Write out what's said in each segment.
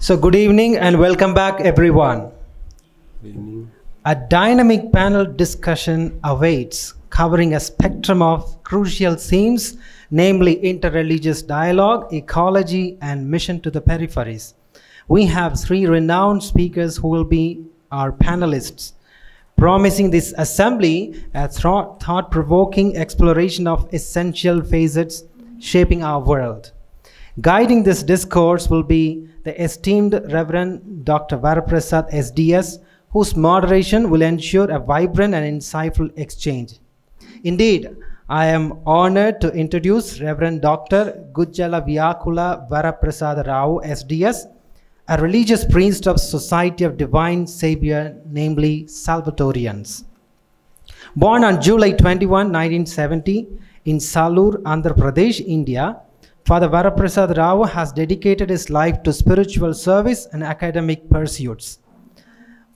So good evening and welcome back everyone. Good evening. A dynamic panel discussion awaits covering a spectrum of crucial themes, namely interreligious dialogue, ecology and mission to the peripheries. We have three renowned speakers who will be our panelists, promising this assembly a thought-provoking exploration of essential facets shaping our world. Guiding this discourse will be the esteemed Reverend Dr. Varaprasad SDS, whose moderation will ensure a vibrant and insightful exchange. Indeed, I am honored to introduce Reverend Dr. Gujjala Vyakula Varaprasad Rao SDS, a religious priest of Society of Divine Savior, namely Salvatorians. Born on July 21, 1970 in Salur, Andhra Pradesh, India, Father Varaprasad Rao has dedicated his life to spiritual service and academic pursuits.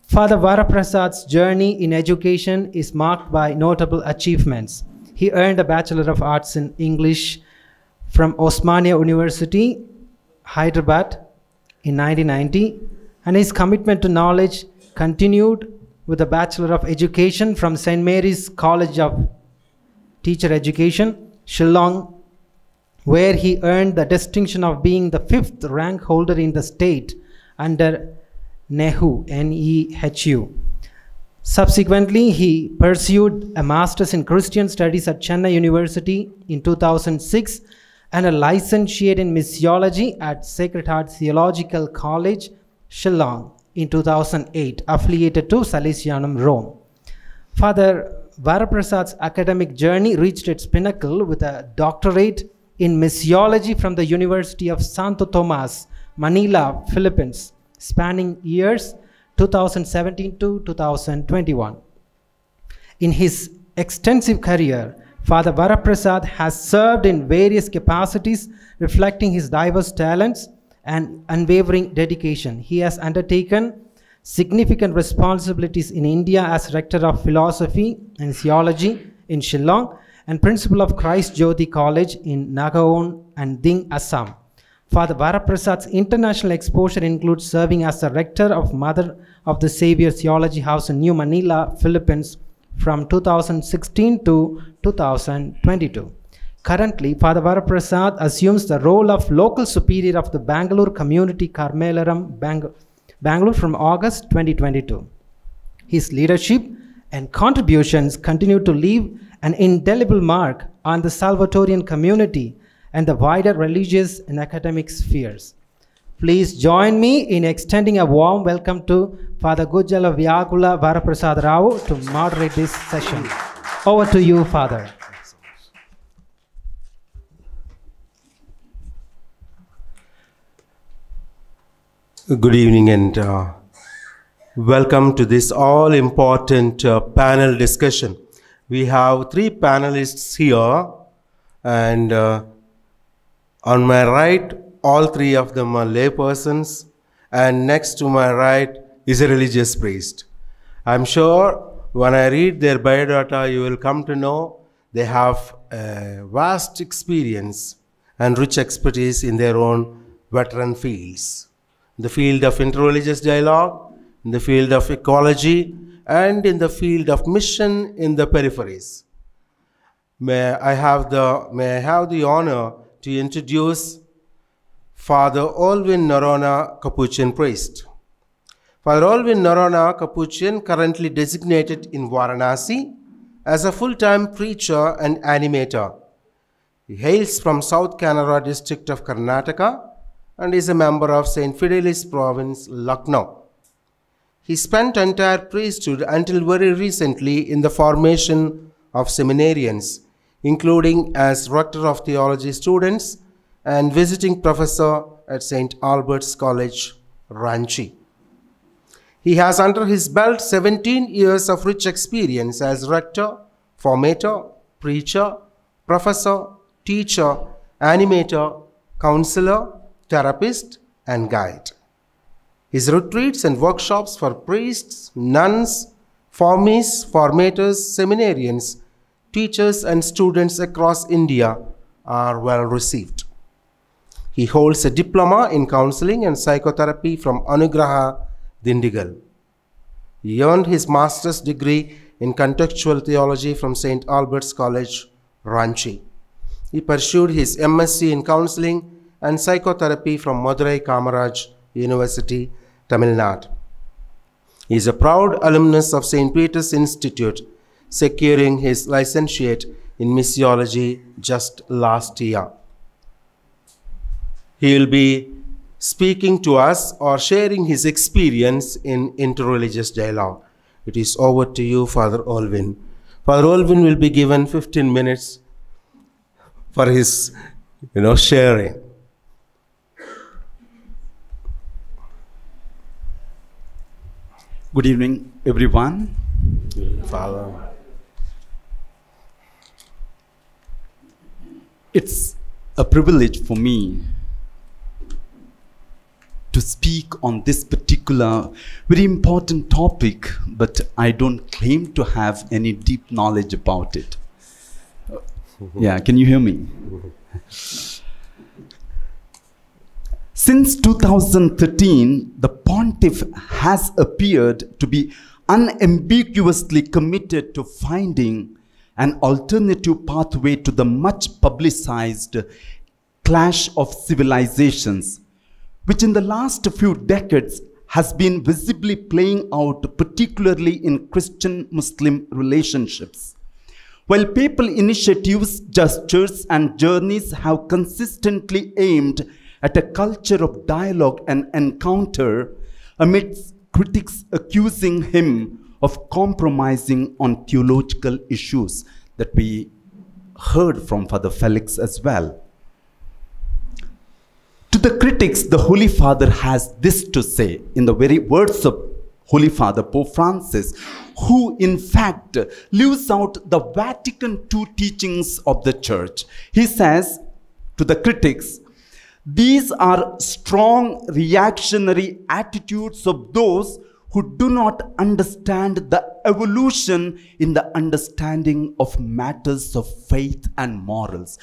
Father Varaprasad's journey in education is marked by notable achievements. He earned a Bachelor of Arts in English from Osmania University, Hyderabad in 1990, and his commitment to knowledge continued with a Bachelor of Education from St. Mary's College of Teacher Education, Shillong, where he earned the distinction of being the 5th rank holder in the state under NEHU, N-E-H-U. Subsequently, he pursued a Master's in Christian Studies at Chennai University in 2006 and a licentiate in Missiology at Sacred Heart Theological College, Shillong in 2008, affiliated to Salesianum, Rome. Father Varaprasad's academic journey reached its pinnacle with a doctorate in missiology from the University of Santo Tomas, Manila, Philippines, spanning years 2017 to 2021. In his extensive career, Father Varaprasad has served in various capacities, reflecting his diverse talents and unwavering dedication. He has undertaken significant responsibilities in India as Rector of Philosophy and Theology in Shillong and Principal of Christ Jyoti College in Nagaon and Ding, Assam. Father Varaprasad's international exposure includes serving as the Rector of Mother of the Savior Theology House in New Manila, Philippines from 2016 to 2022. Currently, Father Varaprasad assumes the role of local superior of the Bangalore Community Carmelarum, Bangalore from August 2022. His leadership and contributions continue to leave an indelible mark on the Salvatorian community and the wider religious and academic spheres. Please join me in extending a warm welcome to Father Gujjala Vyakula Varaprasad Rao to moderate this session. Over to you, Father. Good evening and welcome to this all-important panel discussion. We have three panelists here, and on my right, all three of them are laypersons, and next to my right is a religious priest. I'm sure when I read their biodata, you will come to know they have a vast experience and rich expertise in their own veteran fields. In the field of interreligious dialogue, in the field of ecology, and in the field of mission in the peripheries. May I have the honor to introduce Father Olwin Norona, Capuchin priest. Father Olwin Norona, Capuchin, currently designated in Varanasi as a full-time preacher and animator. He hails from South Kannada district of Karnataka and is a member of St. Fidelis province, Lucknow. He spent entire priesthood until very recently in the formation of seminarians, including as Rector of Theology students and visiting professor at St. Albert's College, Ranchi. He has under his belt 17 years of rich experience as rector, formator, preacher, professor, teacher, animator, counselor, therapist, and guide. His retreats and workshops for priests, nuns, formies, formators, seminarians, teachers, and students across India are well received. He holds a diploma in counseling and psychotherapy from Anugraha Dindigal. He earned his master's degree in contextual theology from St. Albert's College, Ranchi. He pursued his MSc in counseling and psychotherapy from Madurai Kamaraj University, Tamil Nadu. He is a proud alumnus of St. Peter's Institute, securing his licentiate in missiology just last year. He will be speaking to us or sharing his experience in interreligious dialogue. It is over to you, Father Olvin. Father Olvin will be given 15 minutes for his, sharing. Good evening, everyone. Father. It's a privilege for me to speak on this particular very important topic, but I don't claim to have any deep knowledge about it. Yeah, can you hear me? Since 2013, the Pontiff has appeared to be unambiguously committed to finding an alternative pathway to the much publicized clash of civilizations, which in the last few decades has been visibly playing out, particularly in Christian-Muslim relationships. While papal initiatives, gestures, and journeys have consistently aimed at a culture of dialogue and encounter, amidst critics accusing him of compromising on theological issues that we heard from Father Felix as well. To the critics, the Holy Father has this to say in the very words of Holy Father Pope Francis, who in fact lives out the Vatican II teachings of the Church. He says to the critics, "These are strong reactionary attitudes of those who do not understand the evolution in the understanding of matters of faith and morals."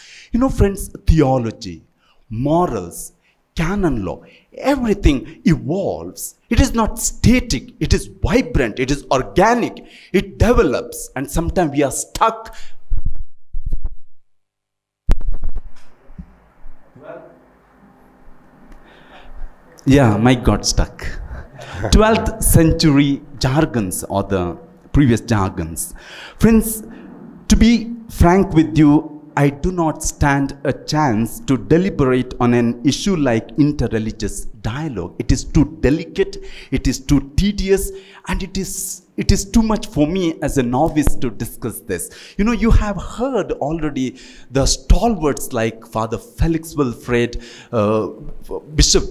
Friends, theology, morals, canon law, everything evolves. It is not static, it is vibrant, it is organic, it develops, and sometimes we are stuck. Yeah, mic got stuck. 12th century jargons or the previous jargons. Friends, to be frank with you, I do not stand a chance to deliberate on an issue like interreligious dialogue. It is too delicate, it is too tedious, and it is too much for me as a novice to discuss this. You have heard already the stalwarts like Father Felix Wilfred, Bishop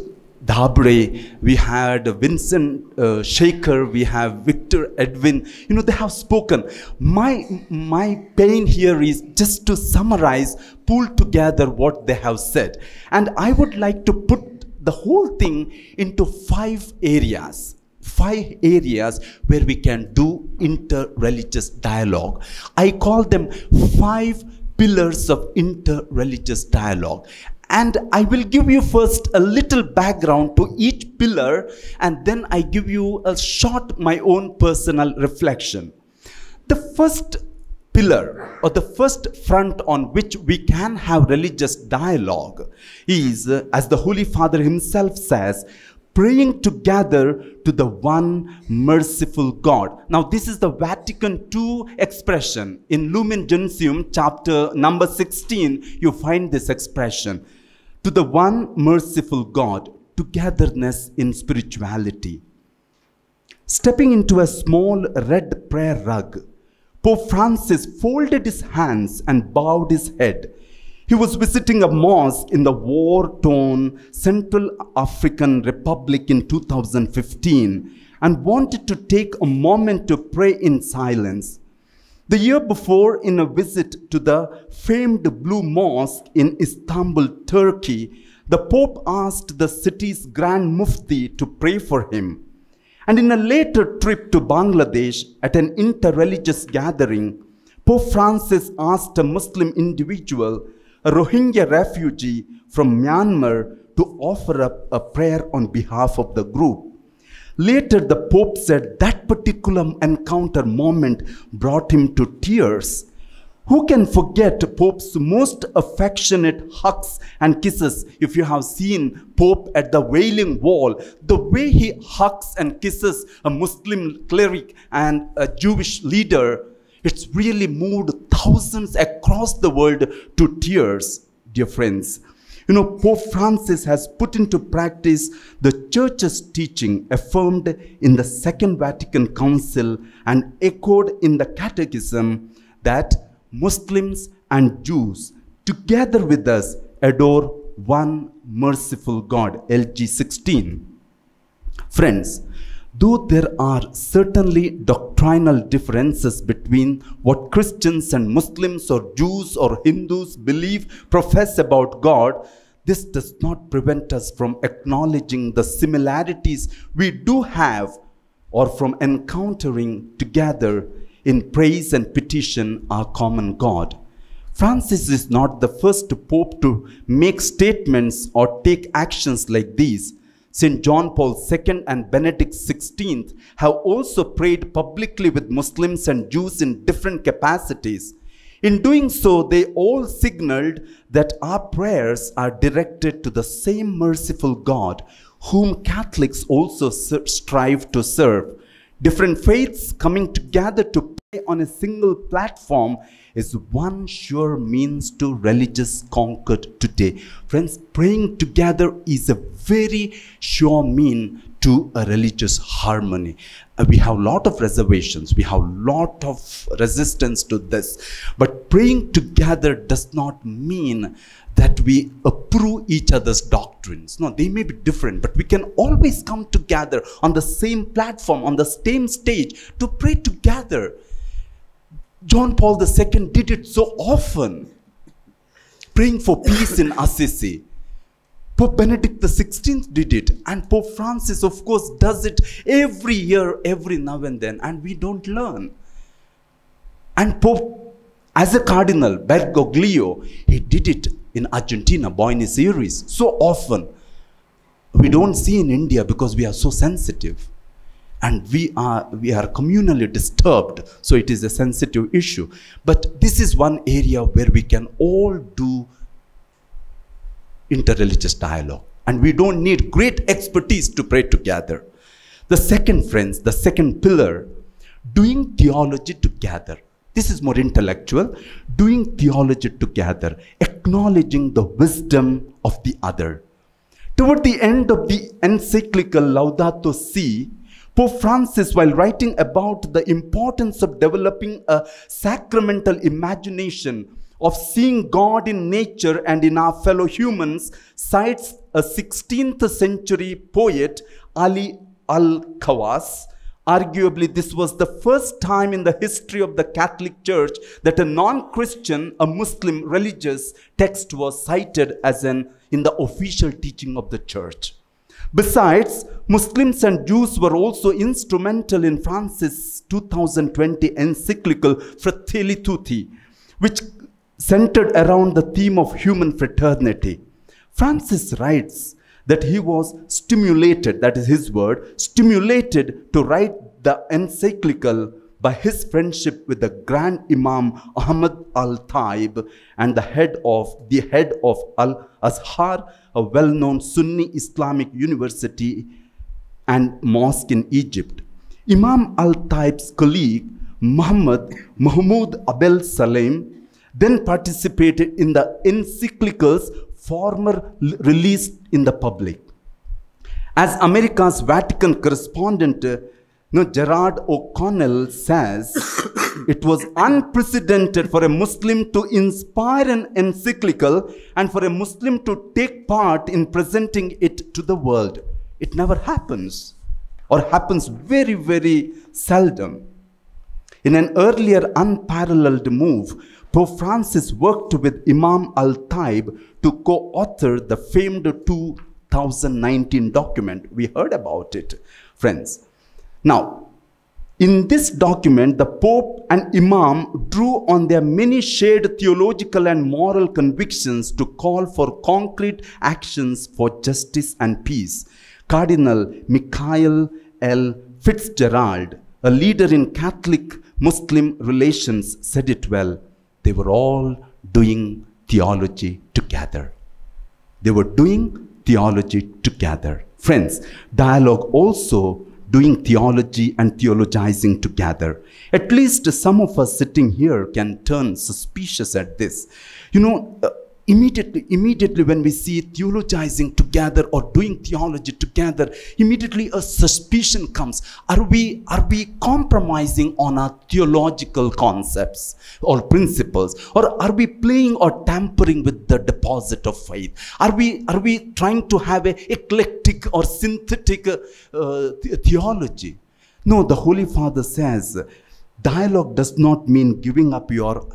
Dabre, we had Vincent Shaker, we have Victor Edwin. They have spoken. My pain here is just to summarize, pull together what they have said. And I would like to put the whole thing into 5 areas. 5 areas where we can do interreligious dialogue. I call them 5 pillars of interreligious dialogue. And I will give you first a little background to each pillar, and then I give you a short, my own personal reflection. The first pillar or the first front on which we can have religious dialogue is, as the Holy Father himself says, praying together to the one merciful God. Now this is the Vatican II expression. In Lumen Gentium chapter number 16, you find this expression. To the one merciful God, togetherness in spirituality. Stepping into a small red prayer rug, Pope Francis folded his hands and bowed his head. He was visiting a mosque in the war-torn Central African Republic in 2015 and wanted to take a moment to pray in silence. The year before, in a visit to the famed Blue Mosque in Istanbul, Turkey, the Pope asked the city's Grand Mufti to pray for him. And in a later trip to Bangladesh, at an interreligious gathering, Pope Francis asked a Muslim individual, a Rohingya refugee, from Myanmar to offer up a prayer on behalf of the group. Later, the Pope said that particular encounter moment brought him to tears. Who can forget Pope's most affectionate hugs and kisses? If you have seen Pope at the Wailing Wall, the way he hugs and kisses a Muslim cleric and a Jewish leader, it's really moved thousands across the world to tears, dear friends. You know, Pope Francis has put into practice the Church's teaching affirmed in the Second Vatican Council and echoed in the Catechism that Muslims and Jews together with us adore one merciful God, LG 16. Friends, though there are certainly doctrinal differences between what Christians and Muslims or Jews or Hindus believe, profess about God, this does not prevent us from acknowledging the similarities we do have or from encountering together in praise and petition our common God. Francis is not the first Pope to make statements or take actions like these. St. John Paul II and Benedict XVI have also prayed publicly with Muslims and Jews in different capacities. In doing so, they all signaled that our prayers are directed to the same merciful God, whom Catholics also strive to serve. Different faiths coming together to pray on a single platform is one sure means to religious concord today. Friends, praying together is a very sure mean to a religious harmony. We have a lot of reservations, we have a lot of resistance to this, but praying together does not mean that we approve each other's doctrines. No, they may be different, but we can always come together on the same platform, on the same stage to pray together. John Paul II did it so often, praying for peace in Assisi. Pope Benedict XVI did it, and Pope Francis, of course, does it every year, every now and then, and we don't learn. And Pope, as a Cardinal, Bergoglio, he did it in Argentina, Buenos Aires, so often. We don't see in India because we are so sensitive. And we are communally disturbed, so it is a sensitive issue. But this is one area where we can all do interreligious dialogue. And we don't need great expertise to pray together. The second, friends, the second pillar, doing theology together. This is more intellectual. Doing theology together, acknowledging the wisdom of the other. Toward the end of the encyclical Laudato Si, Pope Francis, while writing about the importance of developing a sacramental imagination of seeing God in nature and in our fellow humans, cites a 16th century poet, Ali al-Khawass. Arguably, this was the first time in the history of the Catholic Church that a non-Christian, a Muslim religious text was cited as in the official teaching of the Church. Besides, Muslims and Jews were also instrumental in Francis' 2020 encyclical Fratelli Tutti, which centered around the theme of human fraternity. Francis writes that he was stimulated, that is his word, stimulated to write the encyclical by his friendship with the Grand Imam Ahmad al-Taib and the head of Al-Azhar, a well-known Sunni Islamic university and mosque in Egypt. Imam al-Taib's colleague, Mahmoud Abel Salem, then participated in the encyclicals former released in the public. As America's Vatican correspondent, Gerard O'Connell says, it was unprecedented for a Muslim to inspire an encyclical and for a Muslim to take part in presenting it to the world. It never happens, or happens very, very seldom. In an earlier unparalleled move, Pope Francis worked with Imam al-Taib to co-author the famed 2019 document. We heard about it, friends. Now, In this document, the Pope and Imam drew on their many shared theological and moral convictions to call for concrete actions for justice and peace. Cardinal Michael L. Fitzgerald, a leader in Catholic-Muslim relations, said it well. They were all doing theology together. They were doing theology together. Friends, dialogue also doing theology and theologizing together. At least some of us sitting here can turn suspicious at this. You know, immediately when we see theologizing together or doing theology together, immediately a suspicion comes. Are we compromising on our theological concepts or principles? Or are we playing or tampering with the deposit of faith? Are we trying to have an eclectic or synthetic theology? No, the Holy Father says, dialogue does not mean giving up your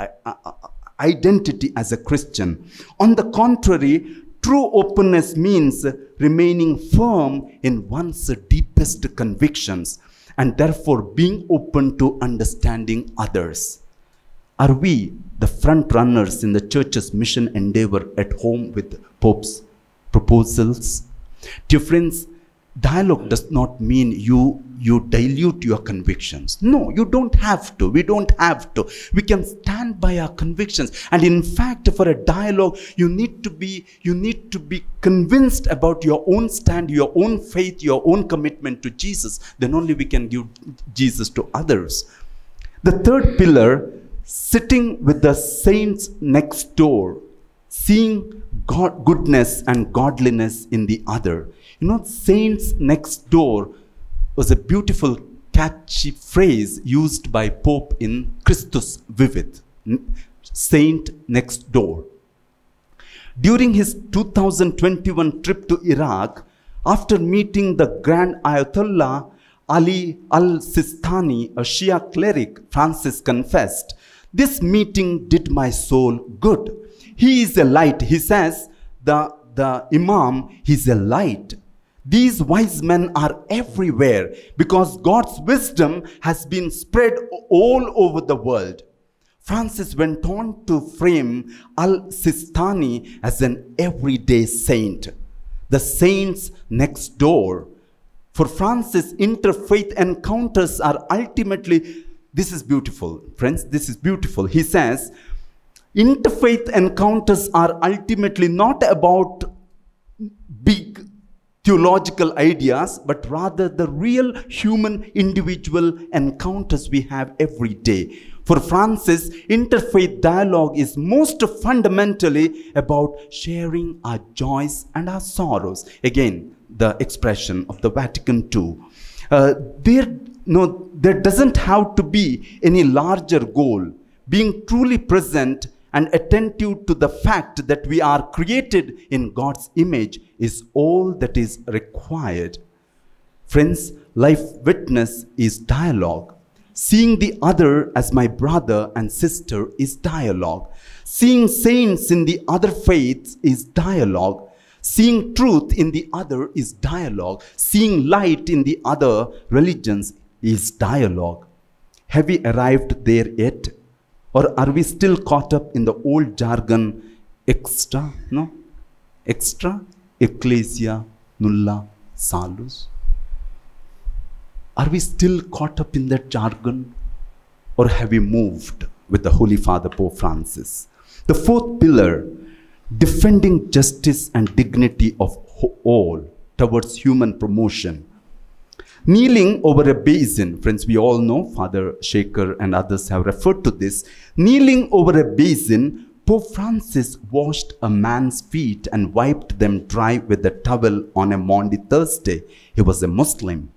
identity as a Christian. On the contrary, true openness means remaining firm in one's deepest convictions and therefore being open to understanding others. Are we the front runners in the church's mission endeavor at home with Pope's proposals? Dear friends, dialogue does not mean you dilute your convictions. No, you don't have to. We don't have to. We can stand by our convictions. And in fact, for a dialogue, you need to be convinced about your own stand, your own faith, your own commitment to Jesus. Then only we can give Jesus to others. The third pillar, sitting with the saints next door, seeing God, goodness and godliness in the other. You know, saints next door was a beautiful, catchy phrase used by Pope in Christus Vivit, saint next door. During his 2021 trip to Iraq, after meeting the Grand Ayatollah Ali al-Sistani, a Shia cleric, Francis confessed, "This meeting did my soul good. He is a light," he says, the Imam, he's a light. These wise men are everywhere because God's wisdom has been spread all over the world. Francis went on to frame al-Sistani as an everyday saint, the saints next door. For Francis, interfaith encounters are ultimately, this is beautiful, friends, this is beautiful. He says, interfaith encounters are ultimately not about big theological ideas, but rather the real human individual encounters we have every day. For Francis, interfaith dialogue is most fundamentally about sharing our joys and our sorrows. Again, the expression of the Vatican II. There doesn't have to be any larger goal. Being truly present and attentive to the fact that we are created in God's image is all that is required. Friends, life witness is dialogue. Seeing the other as my brother and sister is dialogue. Seeing saints in the other faiths is dialogue. Seeing truth in the other is dialogue. Seeing light in the other religions is dialogue. Have we arrived there yet? Or are we still caught up in the old jargon, extra, ecclesia, nulla, salus? Are we still caught up in that jargon? Or have we moved with the Holy Father Pope Francis? The fourth pillar, defending justice and dignity of all towards human promotion. Kneeling over a basin, friends, we all know, Father Shaker and others have referred to this. Kneeling over a basin, Pope Francis washed a man's feet and wiped them dry with a towel on a Maundy Thursday. He was a Muslim.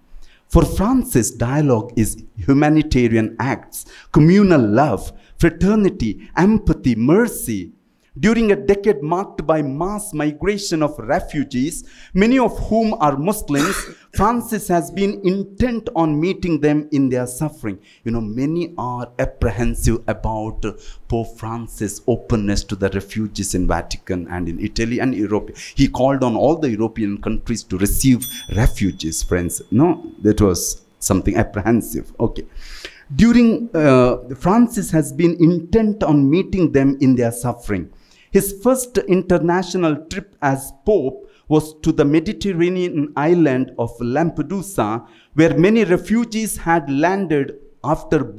For Francis, dialogue is humanitarian acts, communal love, fraternity, empathy, mercy. During a decade marked by mass migration of refugees, many of whom are Muslims, Francis has been intent on meeting them in their suffering. You know, many are apprehensive about Pope Francis' openness to the refugees in Vatican and in Italy and Europe. He called on all the European countries to receive refugees, friends. No, that was something apprehensive. Okay. During, Francis has been intent on meeting them in their suffering. His first international trip as Pope was to the Mediterranean island of Lampedusa, where many refugees had landed after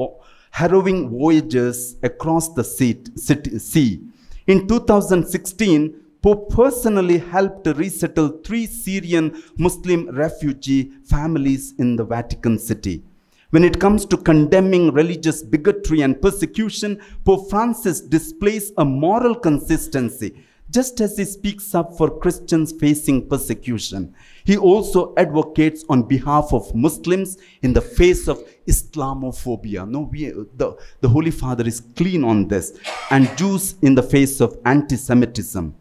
harrowing voyages across the sea. In 2016, Pope personally helped resettle 3 Syrian Muslim refugee families in the Vatican City. When it comes to condemning religious bigotry and persecution, Pope Francis displays a moral consistency. Just as he speaks up for Christians facing persecution, he also advocates on behalf of Muslims in the face of Islamophobia. No, the Holy Father is clean on this. And Jews in the face of anti-Semitism.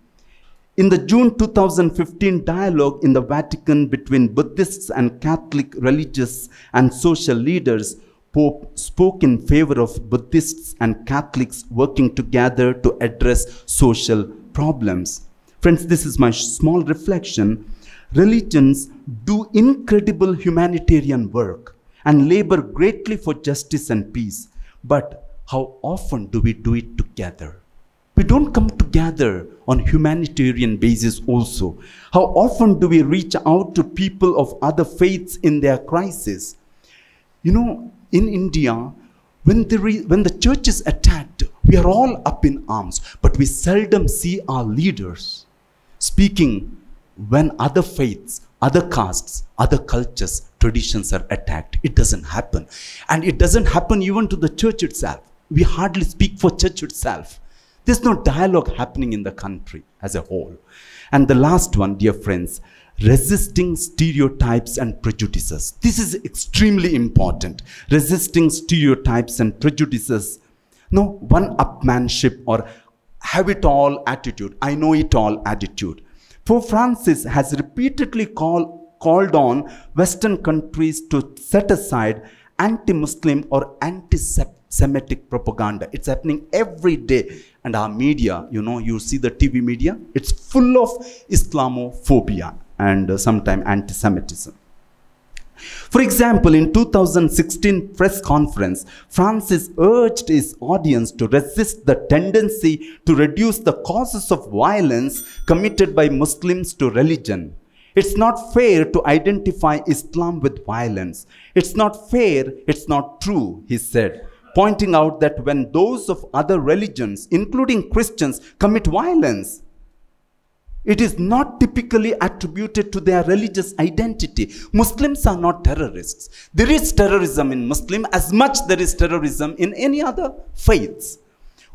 In the June 2015 dialogue in the Vatican between Buddhists and Catholic religious and social leaders, Pope spoke in favor of Buddhists and Catholics working together to address social problems. Friends, this is my small reflection. Religions do incredible humanitarian work and labor greatly for justice and peace. But how often do we do it together? We don't come together on humanitarian basis also. How often do we reach out to people of other faiths in their crisis? You know, in India, when the church is attacked, we are all up in arms, but we seldom see our leaders speaking when other faiths, other castes, other cultures, traditions are attacked. It doesn't happen. And it doesn't happen even to the church itself. We hardly speak for church itself. There's no dialogue happening in the country as a whole. And the last one, dear friends, resisting stereotypes and prejudices. This is extremely important. Resisting stereotypes and prejudices. No one-upmanship or have-it-all attitude, I know it all attitude. Pope Francis has repeatedly called on Western countries to set aside anti-Muslim or anti-Semitic propaganda. It's happening every day. And our media, you know, you see the TV media, it's full of Islamophobia and sometimes anti-Semitism. For example, in 2016 press conference, Francis urged his audience to resist the tendency to reduce the causes of violence committed by Muslims to religion. It's not fair to identify Islam with violence. It's not fair, it's not true, he said, pointing out that when those of other religions, including Christians, commit violence, it is not typically attributed to their religious identity. Muslims are not terrorists. There is terrorism in Muslim as much there is terrorism in any other faiths.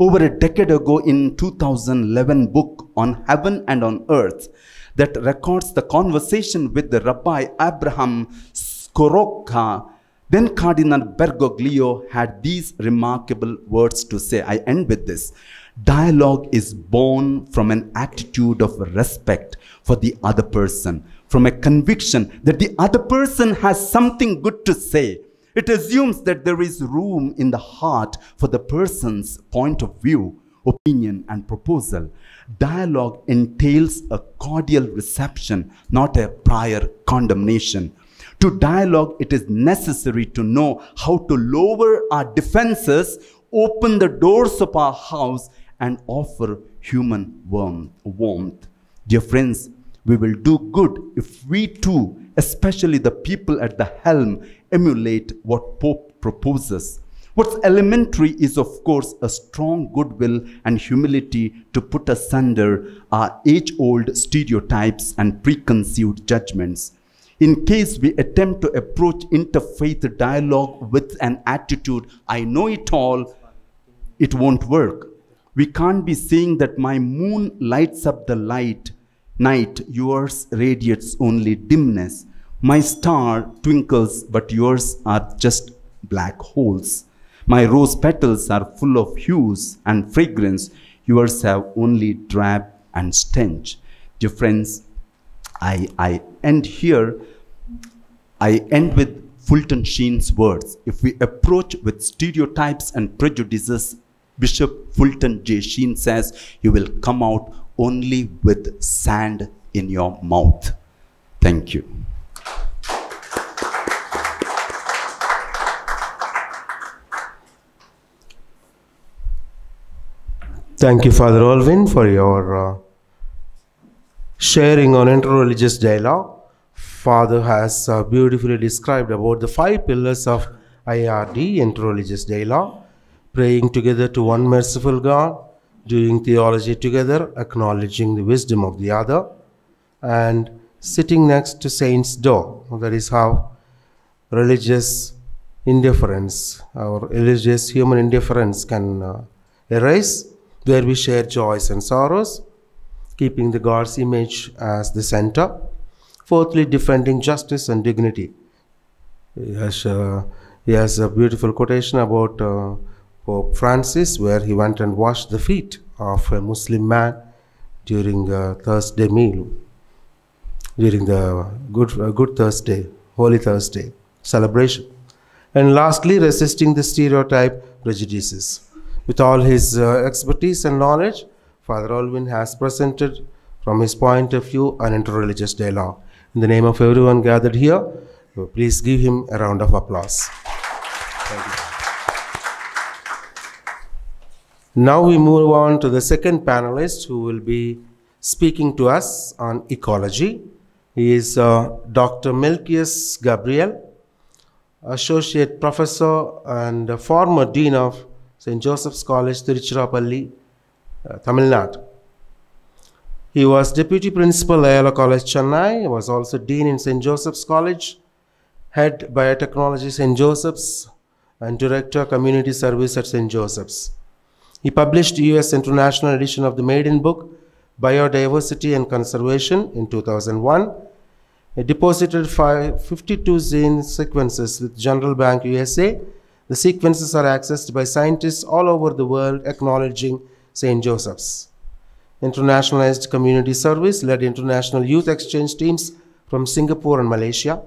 Over a decade ago, in 2011 book on Heaven and on Earth that records the conversation with the Rabbi Abraham Skoroka, then Cardinal Bergoglio had these remarkable words to say. I end with this. Dialogue is born from an attitude of respect for the other person, from a conviction that the other person has something good to say. It assumes that there is room in the heart for the person's point of view, opinion, and proposal. Dialogue entails a cordial reception, not a prior condemnation. To dialogue, it is necessary to know how to lower our defenses, open the doors of our house, and offer human warmth. Dear friends, we will do good if we too, especially the people at the helm, emulate what Pope proposes. What's elementary is, of course, a strong goodwill and humility to put asunder our age-old stereotypes and preconceived judgments. In case we attempt to approach interfaith dialogue with an attitude, I know it all, it won't work. We can't be saying that my moon lights up the night, yours radiates only dimness. My star twinkles, but yours are just black holes. My rose petals are full of hues and fragrance. Yours have only drab and stench. Dear friends, I end here. I end with Fulton Sheen's words. If we approach with stereotypes and prejudices, Bishop Fulton J. Sheen says, you will come out only with sand in your mouth. Thank you. Thank you, Father Alvin, for your sharing on interreligious dialogue. Father has beautifully described about the 5 pillars of IRD, interreligious dialogue: praying together to one merciful God, doing theology together, acknowledging the wisdom of the other, and sitting next to saint's door. That is how religious indifference or religious human indifference can arise, where we share joys and sorrows, keeping the God's image as the center. Fourthly, defending justice and dignity. He has a beautiful quotation about Pope Francis, where he went and washed the feet of a Muslim man during a Thursday meal, during the Good Thursday, Holy Thursday celebration. And lastly, resisting the stereotype prejudices. With all his expertise and knowledge, Father Alvin has presented from his point of view an interreligious dialogue. In the name of everyone gathered here, please give him a round of applause. Thank you. Now we move on to the second panelist who will be speaking to us on ecology. He is Dr. Melchius Gabriel, Associate Professor and former Dean of St. Joseph's College, Tiruchirappalli, Tamil Nadu. He was Deputy Principal, Ayala College, Chennai. He was also Dean in St. Joseph's College, Head Biotechnology, St. Joseph's, and Director, Community Service at St. Joseph's. He published U.S. International Edition of the Maiden Book, Biodiversity and Conservation, in 2001. He deposited 52 gene sequences with General Bank, USA. The sequences are accessed by scientists all over the world, acknowledging St. Joseph's. Internationalized Community Service, led international youth exchange teams from Singapore and Malaysia.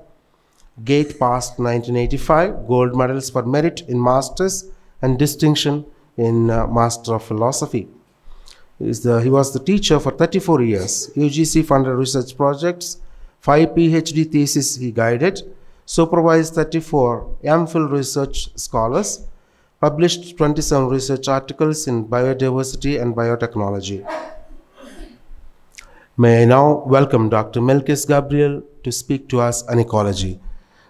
GATE passed 1985, gold medals for merit in masters and distinction in Master of Philosophy. He was the teacher for 34 years. UGC funded research projects, 5 PhD theses he guided, supervised 34 MPhil research scholars, published 27 research articles in biodiversity and biotechnology. May I now welcome Dr. Melchius Gabriel to speak to us on ecology.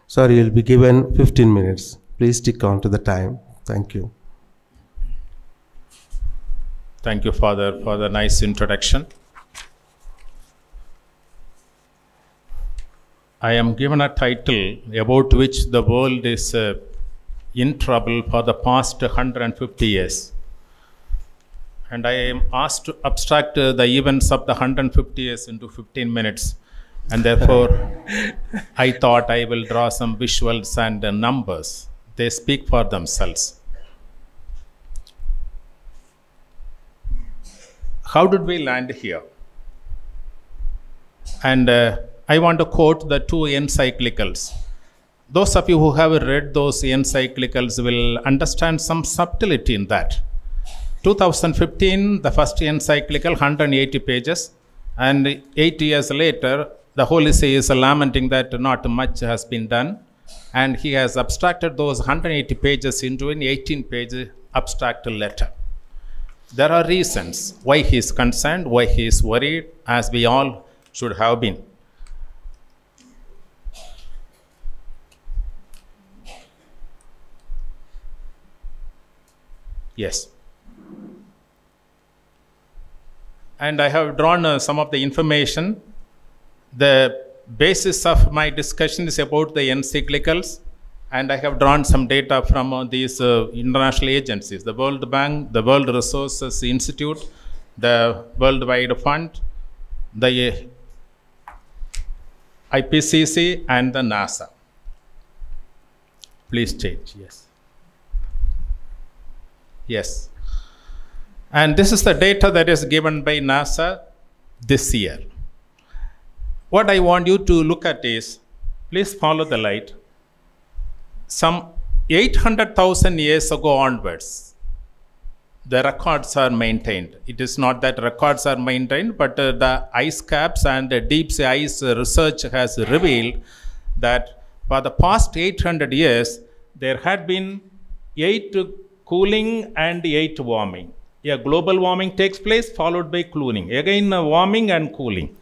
Sir, you'll be given 15 minutes. Please stick on to the time. Thank you. Thank you, Father, for the nice introduction. I am given a title about which the world is in trouble for the past 150 years. And I am asked to abstract the events of the 150 years into 15 minutes. And therefore, I thought I will draw some visuals and numbers. They speak for themselves. How did we land here? And I want to quote the 2 encyclicals. Those of you who have read those encyclicals will understand some subtlety in that. 2015, the first encyclical, 180 pages, and 8 years later, the Holy See is lamenting that not much has been done, and he has abstracted those 180 pages into an 18-page abstract letter. There are reasons why he is concerned, why he is worried, as we all should have been. Yes. And I have drawn some of the information. The basis of my discussion is about the encyclicals, and I have drawn some data from these international agencies, the World Bank, the World Resources Institute, the World Wide Fund, the IPCC, and the NASA. Please change, yes. Yes. And this is the data that is given by NASA this year. What I want you to look at is, please follow the light. Some 800,000 years ago onwards, the records are maintained. It is not that records are maintained, but the ice caps and the deep sea ice research has revealed that for the past 800 years, there had been 8 cooling and 8 warming. a global warming takes place, followed by cooling. Again, warming and cooling.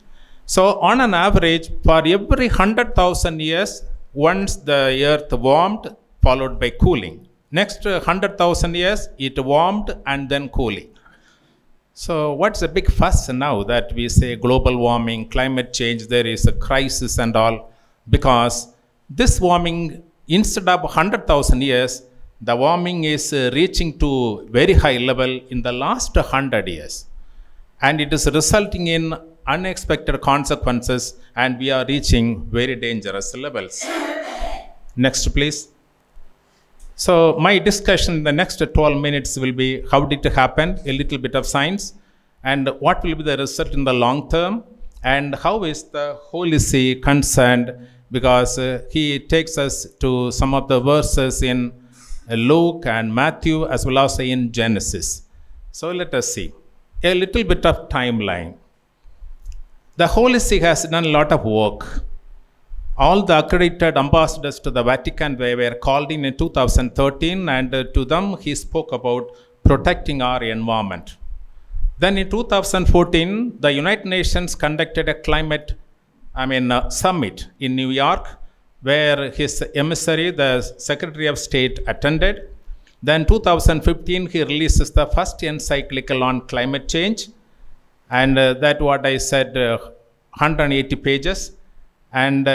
So on an average, for every 100,000 years, once the earth warmed, followed by cooling. Next 100,000 years, it warmed and then cooling. So what's the big fuss now that we say global warming, climate change, there is a crisis and all? Because this warming, instead of 100,000 years, the warming is reaching to very high level in the last 100 years. And it is resulting in unexpected consequences, and we are reaching very dangerous levels. Next, please. So my discussion in the next 12 minutes will be how did it happen, a little bit of science, and what will be the result in the long term, and how is the Holy See concerned, because he takes us to some of the verses in Luke and Matthew as well as in Genesis. So let us see a little bit of timeline. The Holy See has done a lot of work. All the accredited ambassadors to the Vatican were called in 2013, and to them he spoke about protecting our environment. Then in 2014, the United Nations conducted a climate summit in New York, where his emissary, the Secretary of State, attended. Then 2015, he releases the first encyclical on climate change. And that what I said, 180 pages. And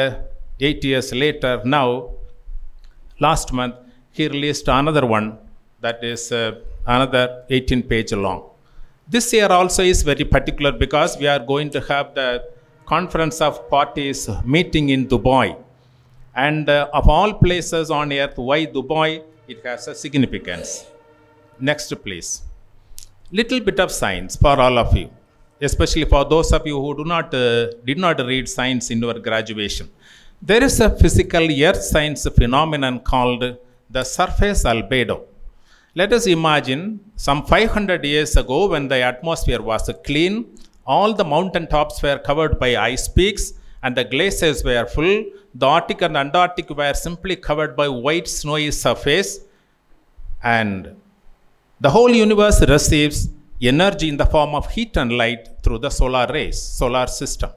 8 years later, now, last month, he released another one that is another 18 page long. This year also is very particular because we are going to have the Conference of Parties meeting in Dubai. And of all places on earth, why Dubai? It has a significance. Next, please. Little bit of science for all of you, especially for those of you who did not read science in your graduation. There is a physical earth science phenomenon called the surface albedo. Let us imagine some 500 years ago, when the atmosphere was clean, all the mountain tops were covered by ice peaks and the glaciers were full. The Arctic and Antarctic were simply covered by white snowy surface, and the whole universe receives energy in the form of heat and light through the solar rays, solar system.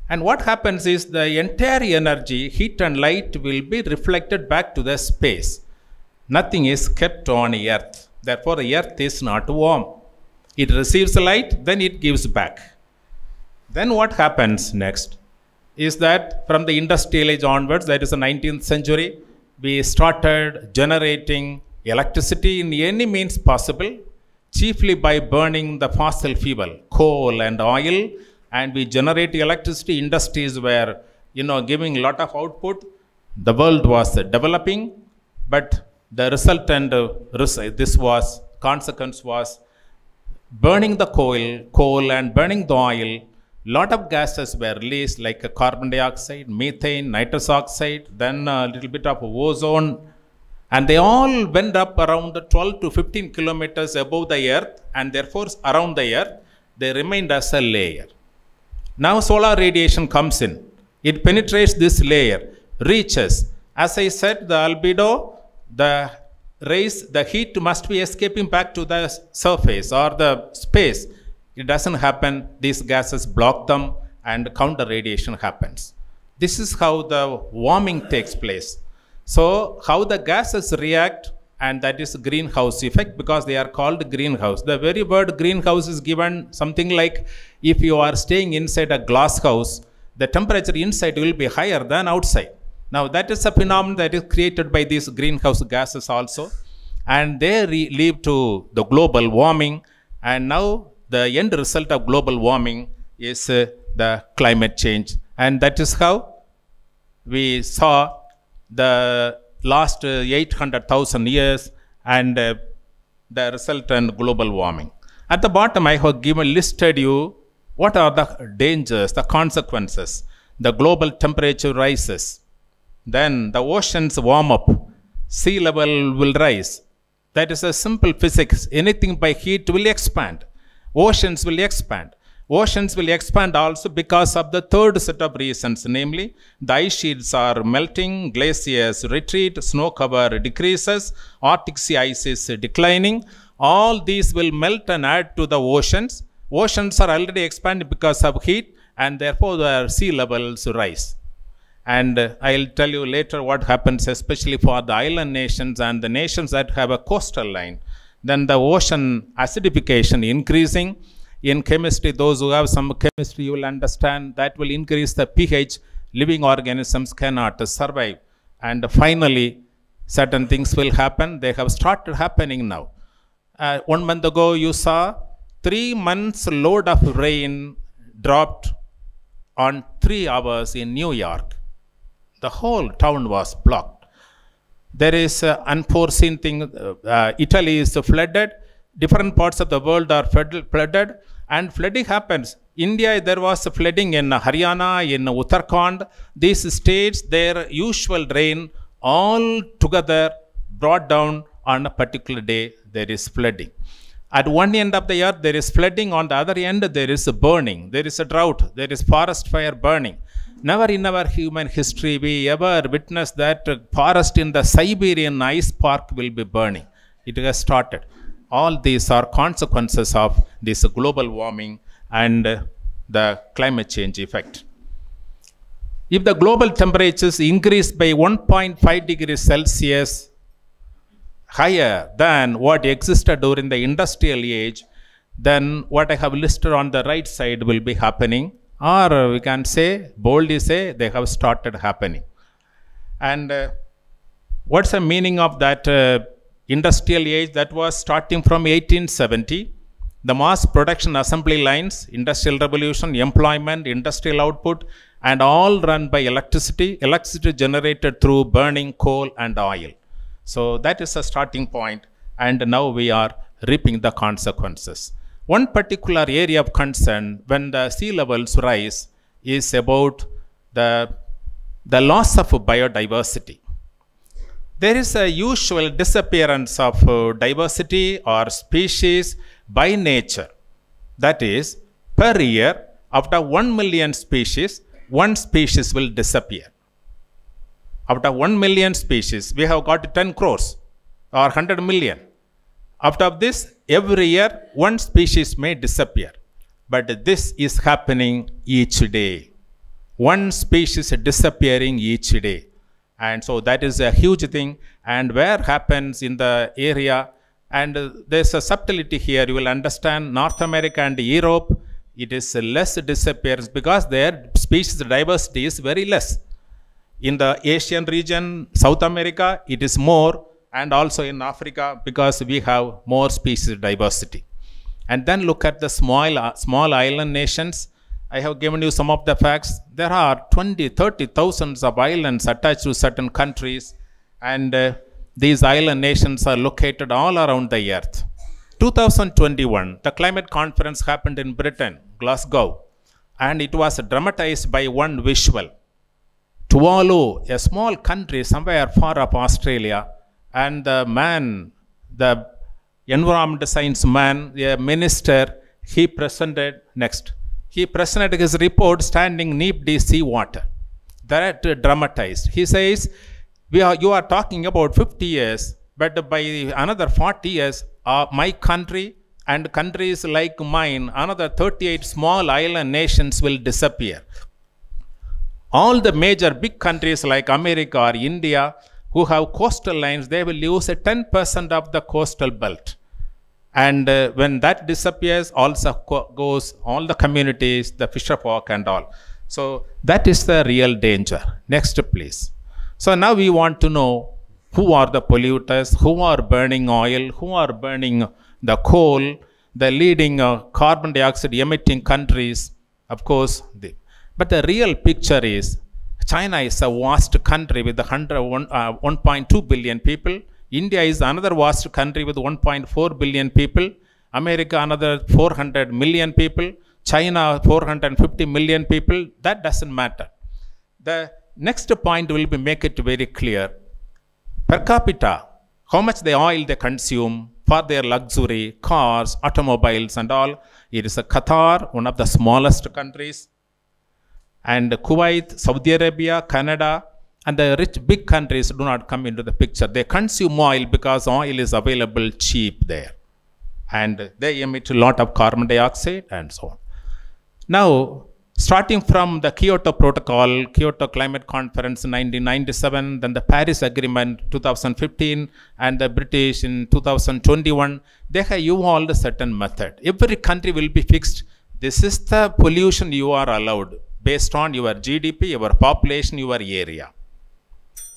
And what happens is the entire energy, heat and light, will be reflected back to the space. Nothing is kept on earth. Therefore, the earth is not warm. It receives light, then it gives back. Then what happens next is that from the industrial age onwards, that is the 19th century, we started generating electricity in any means possible, chiefly by burning the fossil fuel, coal and oil, and we generate electricity. Industries were, giving a lot of output. The world was developing, but the resultant consequence was burning the coal and burning the oil. Lot of gases were released like carbon dioxide, methane, nitrous oxide, then a little bit of ozone, and they all went up around 12 to 15 kilometers above the earth, and therefore around the earth they remained as a layer. Now solar radiation comes in. It penetrates this layer, reaches. As I said, the albedo, the rays, the heat must be escaping back to the surface or the space. It doesn't happen. These gases block them and counter radiation happens. This is how the warming takes place. So how the gases react, and that is greenhouse effect, because they are called greenhouse. The very word greenhouse is given something like, if you are staying inside a glass house, the temperature inside will be higher than outside. Now that is a phenomenon that is created by these greenhouse gases also, and they lead to the global warming. And now the end result of global warming is the climate change, and that is how we saw the last 800,000 years and the resultant global warming. At the bottom, I have listed you what are the dangers, the consequences. The global temperature rises, then the oceans warm up, sea level will rise. That is a simple physics. Anything by heat will expand. Oceans will expand. Oceans will expand also because of the third set of reasons, namely the ice sheets are melting, glaciers retreat, snow cover decreases, Arctic sea ice is declining. All these will melt and add to the oceans. Oceans are already expanding because of heat, and therefore the sea levels rise. And I'll tell you later what happens, especially for the island nations and the nations that have a coastal line. Then the ocean acidification increasing. In chemistry, those who have some chemistry, you will understand that will increase the pH. Living organisms cannot survive. And finally, certain things will happen. They have started happening now. 1 month ago, you saw 3 months load of rain dropped on 3 hours in New York. The whole town was blocked. There is an unforeseen thing. Italy is flooded. Different parts of the world are flooded. And flooding happens. India, there was flooding in Haryana, in Uttarakhand. These states, their usual rain all together brought down on a particular day, there is flooding. At one end of the earth, there is flooding. On the other end, there is a burning. There is a drought. There is forest fire burning. Never in our human history we ever witnessed that forest in the Siberian ice park will be burning. It has started. All these are consequences of this global warming and the climate change effect. If the global temperatures increase by 1.5 degrees Celsius higher than what existed during the industrial age, then what I have listed on the right side will be happening. Or we can say, boldly say, they have started happening. And what's the meaning of that industrial age? That was starting from 1870. The mass production assembly lines, industrial revolution, employment, industrial output, and all run by electricity. Electricity generated through burning coal and oil. So that is a starting point, and now we are reaping the consequences. One particular area of concern when the sea levels rise is about the loss of biodiversity. There is a usual disappearance of diversity or species by nature. That is, per year, after 1 million species, one species will disappear. After 1 million species, we have got 10 crores or 100 million. After this, every year, one species may disappear. But this is happening each day. One species disappearing each day. And so that is a huge thing. And where happens in the area, and there's a subtlety here, you will understand North America and Europe, it is less disappears because their species diversity is very less. In the Asian region, South America, it is more, and also in Africa because we have more species diversity. And then look at the small island nations. I have given you some of the facts. There are 20, 30 thousands of islands attached to certain countries, and these island nations are located all around the earth. 2021, the climate conference happened in Britain, Glasgow, and it was dramatized by one visual. Tuvalu, a small country somewhere far up Australia, and the man, the environment science man, a minister, he presented his report standing knee deep sea water. That dramatized. He says, you are talking about 50 years, but by another 40 years, my country and countries like mine, another 38 small island nations will disappear. All the major big countries like America or India who have coastal lines, they will lose 10% of the coastal belt. And when that disappears, also goes all the communities, the fisherfolk and all. So that is the real danger. Next, please. So now we want to know who are the polluters, who are burning oil, who are burning the coal, the leading carbon dioxide emitting countries, of course. But the real picture is China is a vast country with 1.2 billion people. India is another vast country with 1.4 billion people. America another 400 million people. China 450 million people. That doesn't matter. The next point will be make it very clear. Per capita, how much the oil they consume for their luxury, cars, automobiles and all. It is a Qatar, one of the smallest countries. And Kuwait, Saudi Arabia, Canada, and the rich big countries do not come into the picture. They consume oil because oil is available cheap there. and they emit a lot of carbon dioxide and so on. Now, starting from the Kyoto Protocol, Kyoto Climate Conference in 1997, then the Paris Agreement 2015, and the British in 2021, they have evolved a certain method. Every country will be fixed. This is the pollution you are allowed based on your GDP, your population, your area.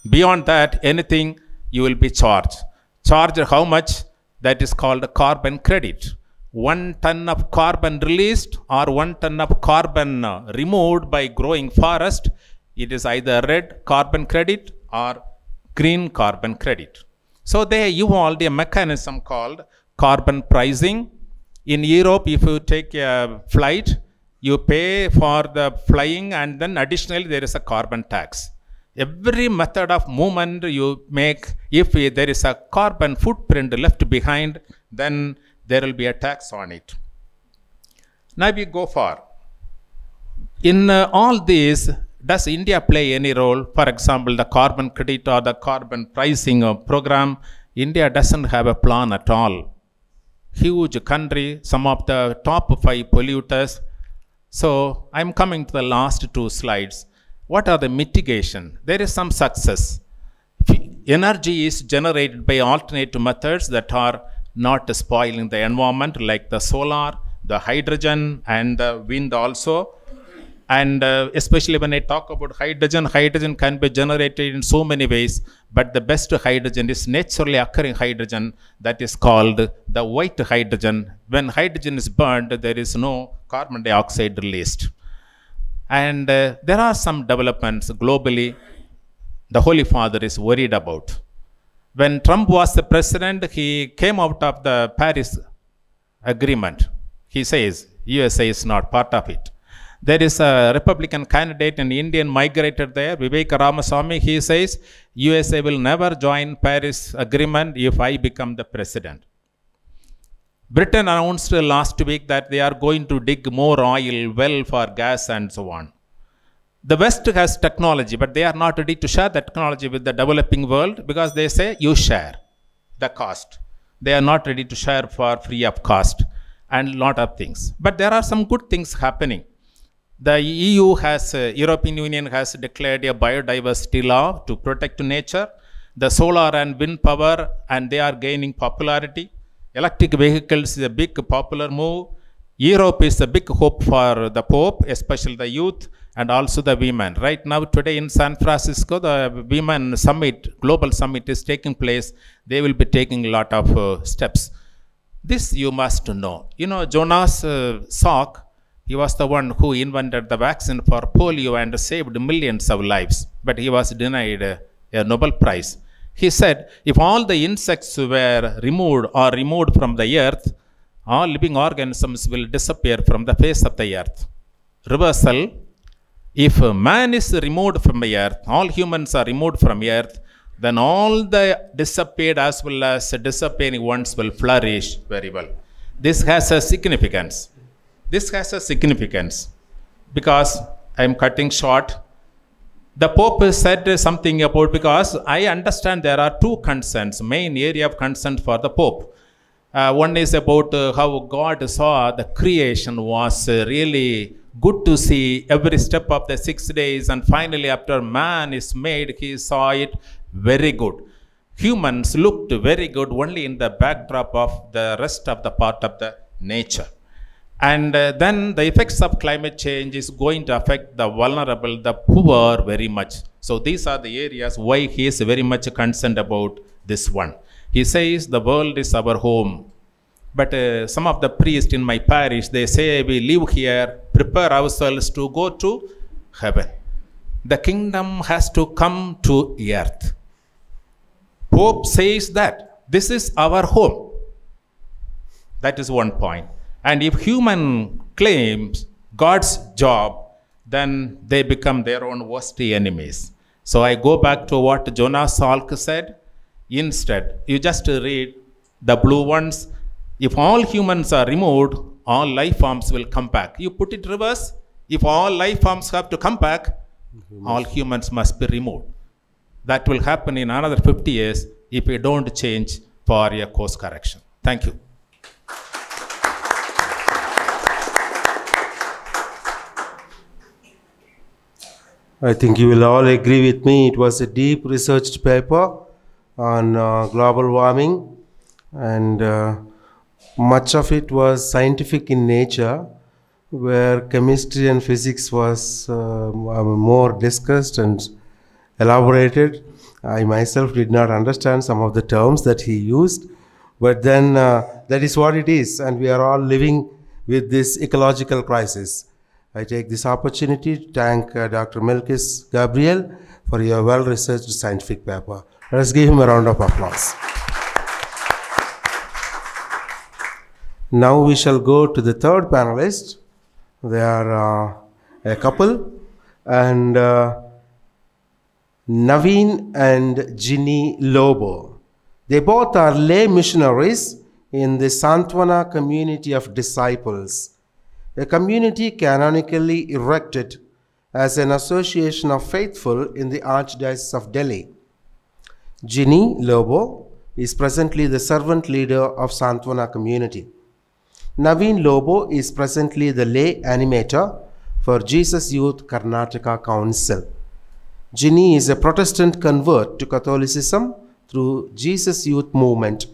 Beyond that, anything you will be charged. Charged how much? That is called a carbon credit. 1 ton of carbon released or 1 ton of carbon removed by growing forest, it is either red carbon credit or green carbon credit. So they evolved a mechanism called carbon pricing. In Europe, if you take a flight, you pay for the flying and then additionally there is a carbon tax. Every method of movement you make, if there is a carbon footprint left behind, then there will be a tax on it. Now we go far. In all these, does India play any role? For example, the carbon credit or the carbon pricing program, India doesn't have a plan at all. Huge country, some of the top 5 polluters. So I'm coming to the last 2 slides. What are the mitigation? There is some success. Energy is generated by alternative methods that are not spoiling the environment, like the solar, the hydrogen, and the wind also. And especially when I talk about hydrogen, hydrogen can be generated in so many ways, but the best hydrogen is naturally occurring hydrogen that is called the white hydrogen. When hydrogen is burned, there is no carbon dioxide released. And there are some developments globally the Holy Father is worried about. When Trump was the president, he came out of the Paris Agreement. He says USA is not part of it. There is a Republican candidate, an Indian migrated there, Vivek Ramaswamy. He says USA will never join Paris Agreement if I become the president. Britain announced last week that they are going to dig more oil well for gas and so on. The West has technology, but they are not ready to share that technology with the developing world because they say you share the cost. They are not ready to share for free of cost and a lot of things. But there are some good things happening. The EU has, European Union has declared a biodiversity law to protect nature. The solar and wind power, and they are gaining popularity. Electric vehicles is a big popular move. Europe is a big hope for the Pope, especially the youth and also the women. Right now, today in San Francisco, the Women Summit, Global Summit is taking place. They will be taking a lot of steps. This you must know. You know, Jonas Salk, he was the one who invented the vaccine for polio and saved millions of lives, but he was denied a Nobel Prize. He said, if all the insects were removed or removed from the earth, all living organisms will disappear from the face of the earth. Reversal, if man is removed from the earth, all humans are removed from earth, then all the disappeared as well as disappearing ones will flourish very well. This has a significance. This has a significance because I am cutting short. The Pope said something about, because I understand there are 2 concerns, main area of concern for the Pope. One is about how God saw the creation was really good to see every step of the 6 days, and finally after man is made, he saw it very good. Humans looked very good only in the backdrop of the rest of the part of the nature. And then the effects of climate change is going to affect the vulnerable, the poor very much. So these are the areas why he is very much concerned about this one. He says the world is our home. But some of the priests in my parish, they say we live here, prepare ourselves to go to heaven. The kingdom has to come to earth. Pope says that this is our home. That is one point. And if human claims God's job, then they become their own worst enemies. So I go back to what Jonas Salk said. Instead, you just read the blue ones. If all humans are removed, all life forms will come back. You put it reverse. If all life forms have to come back, all humans must be removed. That will happen in another 50 years if we don't change for a course correction. Thank you. I think you will all agree with me. It was a deep researched paper on global warming, and much of it was scientific in nature, where chemistry and physics was more discussed and elaborated. I myself did not understand some of the terms that he used, but then that is what it is, and we are all living with this ecological crisis. I take this opportunity to thank Dr. Melkis Gabriel for your well-researched scientific paper. Let us give him a round of applause. Now we shall go to the third panelist. They are a couple, and Naveen and Ginny Lobo. They both are lay missionaries in the Santwana community of disciples, a community canonically erected as an association of faithful in the Archdiocese of Delhi. Ginny Lobo is presently the servant leader of Santwana community. Naveen Lobo is presently the lay animator for Jesus Youth Karnataka Council. Ginny is a Protestant convert to Catholicism through Jesus Youth movement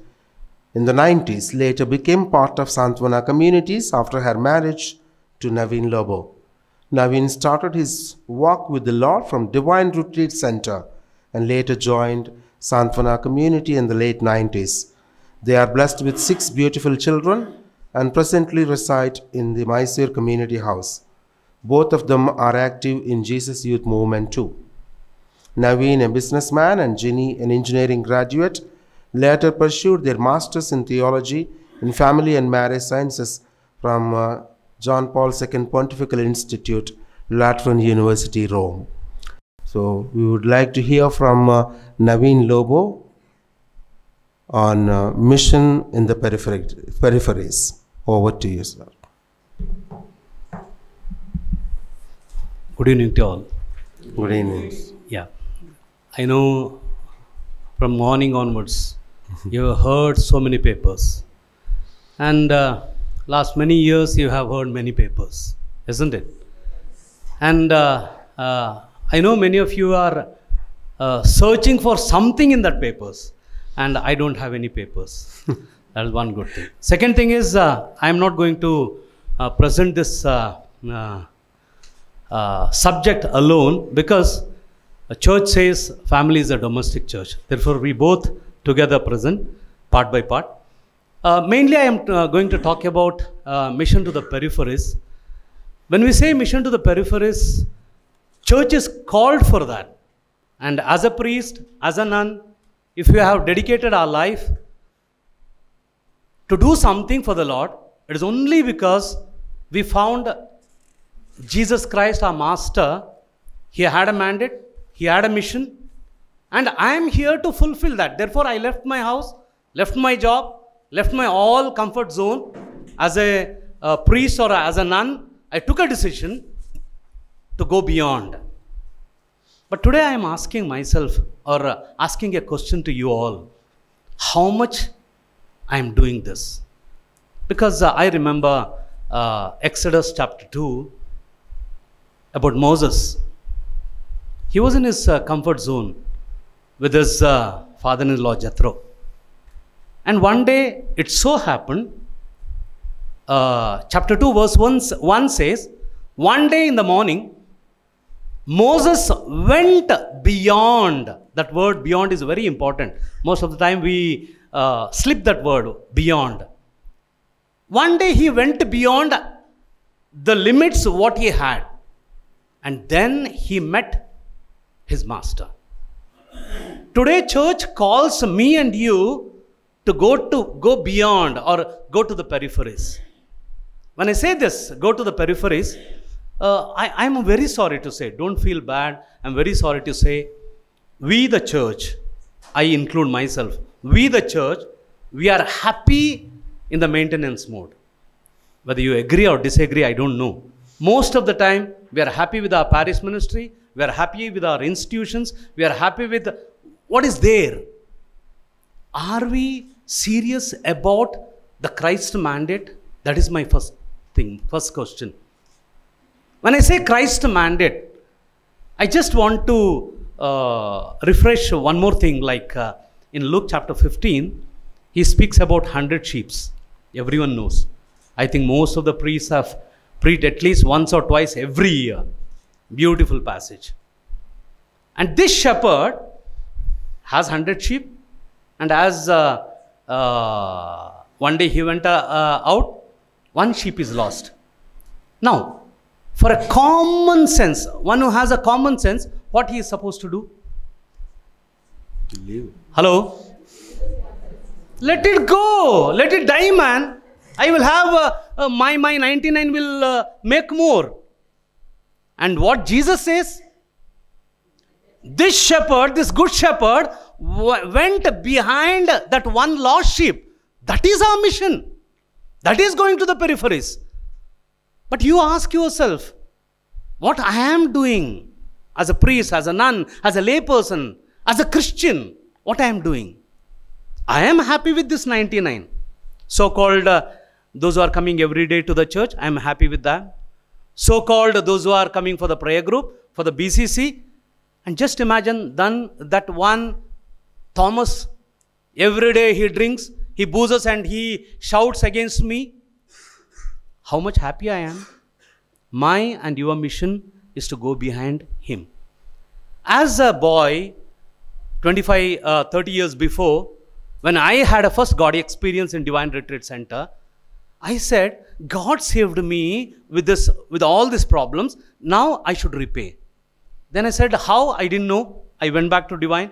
in the 90s, later became part of Santwana communities after her marriage to Naveen Lobo. Naveen started his walk with the Lord from Divine Retreat Center and later joined Santwana community in the late 90s. They are blessed with 6 beautiful children and presently reside in the Mysore Community House. Both of them are active in Jesus Youth movement too. Naveen, a businessman, and Ginny, an engineering graduate, later pursued their masters in theology in family and marriage sciences from John Paul II Pontifical Institute, Lateran University, Rome. So we would like to hear from Naveen Lobo on mission in the peripheries. Over to you, sir. Good evening to all. Good evening. Yeah, I know from morning onwards, you have heard so many papers. And last many years, you have heard many papers, isn't it? And I know many of you are searching for something in that papers. And I don't have any papers. That is one good thing. Second thing is, I am not going to present this subject alone, because a church says family is a domestic church. Therefore, we both together present, part by part. Mainly, I am going to talk about mission to the peripheries. When we say mission to the peripheries, church is called for that. And as a priest, as a nun, if we have dedicated our life to do something for the Lord, it is only because we found Jesus Christ, our Master. He had a mandate, He had a mission, and I am here to fulfill that. Therefore, I left my house, left my job, left my all comfort zone. As a priest or as a nun, I took a decision to go beyond. But today I am asking myself, or asking a question to you all, how much I am doing this? Because I remember Exodus chapter 2 about Moses. He was in his comfort zone with his father-in-law Jethro. And one day it so happened, chapter 2 verse 1 says, one day in the morning, Moses went beyond. That word beyond is very important. Most of the time we slip that word, beyond. One day he went beyond the limits of what he had. And then he met his master. Today church calls me and you to go beyond or go to the peripheries. When I say this, go to the peripheries, I'm very sorry to say, don't feel bad. I'm very sorry to say, we the church, I include myself, we the church, we are happy in the maintenance mode. Whether you agree or disagree, I don't know. Most of the time, we are happy with our parish ministry, we are happy with our institutions, we are happy with what is there. Are we serious about the Christ mandate? That is my first question. When I say Christ mandate, I just want to refresh one more thing, like in Luke chapter 15, he speaks about 100 sheep. Everyone knows. I think most of the priests have preached at least once or twice every year. Beautiful passage. And this shepherd has 100 sheep, and as one day he went out, one sheep is lost. Now, for a common sense, one who has a common sense, what he is supposed to do? Leave. Hello? Let it go. Let it die, man. I will have my 99 will make more. And what Jesus says? This shepherd, this good shepherd, went behind that one lost sheep. That is our mission. That is going to the peripheries. But you ask yourself, what I am doing as a priest, as a nun, as a layperson, as a Christian, what I am doing? I am happy with this 99. So-called those who are coming every day to the church, I am happy with that. So-called those who are coming for the prayer group, for the BCC. And just imagine then that one Thomas, every day he drinks, he boozes and he shouts against me. How much happy I am. My and your mission is to go behind him. As a boy, 25, 30 years before, when I had a first God experience in Divine Retreat Center, I said, God saved me with all these problems. Now I should repay. Then I said, how? I didn't know. I went back to Divine,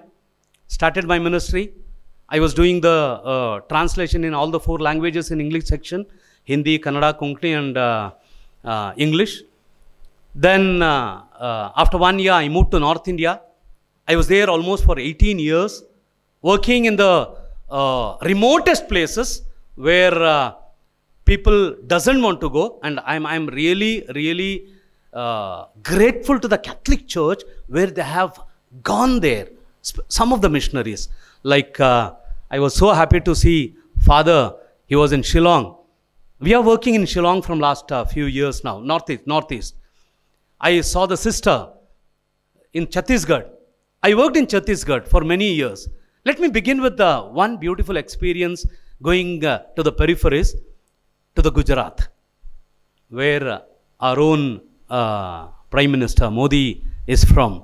started my ministry. I was doing the translation in all the 4 languages in English section, Hindi, Kannada, Konkani and English. Then after 1 year, I moved to North India. I was there almost for 18 years, working in the remotest places where people doesn't want to go. And I'm really, really grateful to the Catholic Church where they have gone there. Some of the missionaries, like I was so happy to see Father, he was in Shillong. We are working in Shillong from last few years now, Northeast. I saw the sister in Chhattisgarh. I worked in Chhattisgarh for many years. Let me begin with one beautiful experience going to the peripheries, to the Gujarat, where our own Prime Minister Modi is from.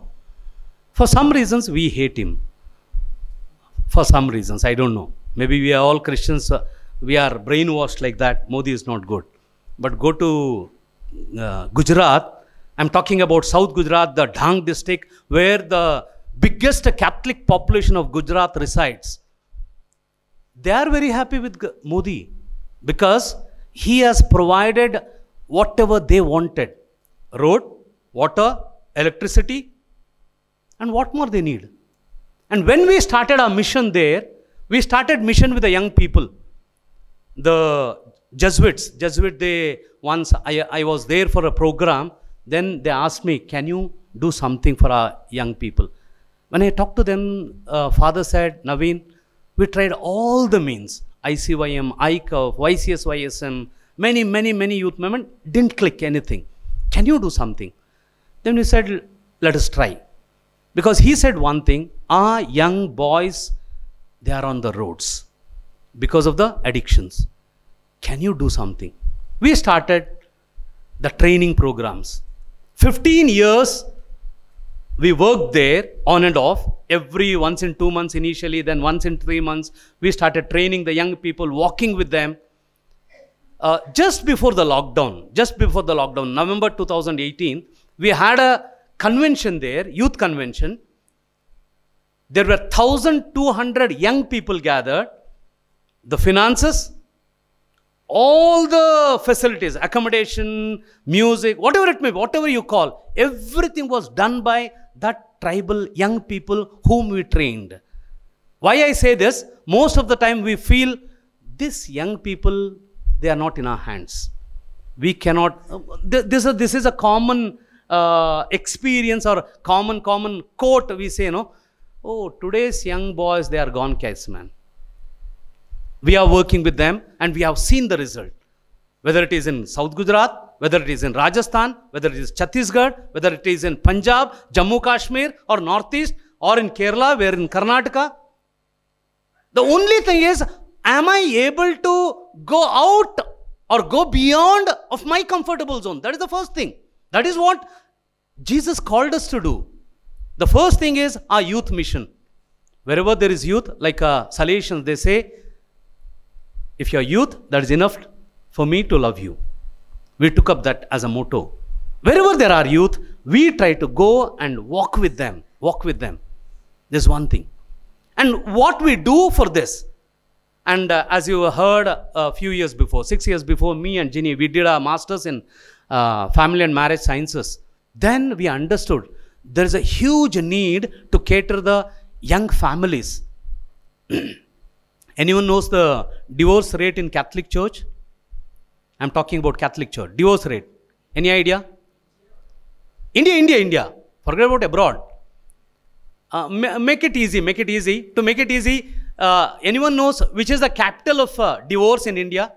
For some reasons, we hate him. For some reasons, I don't know. Maybe we are all Christians, we are brainwashed like that. Modi is not good. But go to Gujarat, I'm talking about South Gujarat, the Dhang district, where the biggest Catholic population of Gujarat resides. They are very happy with Modi because he has provided whatever they wanted. Road, water, electricity, and what more they need. And when we started our mission there, we started mission with the young people. The Jesuits, once I was there for a program, then they asked me, can you do something for our young people? When I talked to them, Father said, Naveen, we tried all the means, ICYM, ICUF, YCSYSM, many youth movement, didn't click anything. Can you do something? Then we said, let us try. Because he said one thing, our young boys, they are on the roads because of the addictions. Can you do something? We started the training programs. 15 years, we worked there on and off, every once in 2 months initially, then once in 3 months, we started training the young people, walking with them. Just before the lockdown, November 2018, we had a convention there, youth convention. There were 1,200 young people gathered. The finances, all the facilities, accommodation, music, whatever it may be, whatever you call, everything was done by that tribal young people whom we trained. Why I say this? Most of the time we feel these young people, they are not in our hands. We cannot, this is a common experience or common quote we say, oh, today's young boys, they are gone case, man. We are working with them and we have seen the result. Whether it is in South Gujarat, whether it is in Rajasthan, whether it is Chhattisgarh, whether it is in Punjab, Jammu Kashmir, or Northeast, or in Kerala, where in Karnataka. The only thing is, am I able to go out or go beyond of my comfortable zone? That is the first thing. That is what Jesus called us to do. The first thing is our youth mission. Wherever there is youth, like Salesians, they say, if you are youth, that is enough for me to love you. We took up that as a motto. Wherever there are youth, we try to go and walk with them. Walk with them. This is one thing. And what we do for this, and as you heard a few years before, 6 years before, me and Ginny, we did our masters in family and marriage sciences. Then we understood there is a huge need to cater the young families. Anyone knows the divorce rate in Catholic Church? I'm talking about Catholic Church. Divorce rate. Any idea? India. Forget about abroad. Make it easy. To make it easy, anyone knows which is the capital of divorce in India?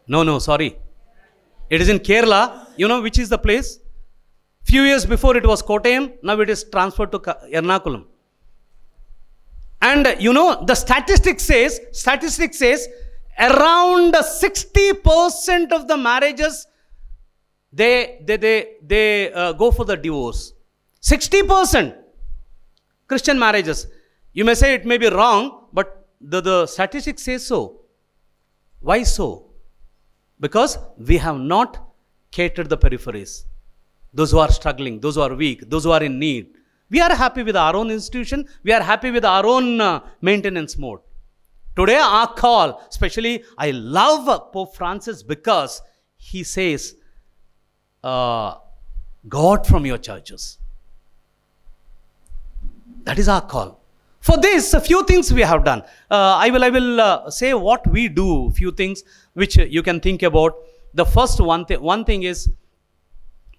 No, sorry. It is in Kerala. You know which is the place? Few years before it was Kottayam, now it is transferred to Ernakulam. And you know, the statistics says around 60% of the marriages, they go for the divorce. 60% Christian marriages. You may say it may be wrong, but the statistics say so. Why so? Because we have not catered the peripheries. Those who are struggling, those who are weak, those who are in need. We are happy with our own institution. We are happy with our own maintenance mode. Today our call, especially I love Pope Francis because he says, go out from your churches. That is our call. For this, a few things we have done. I will say what we do, few things which you can think about. The first one thing is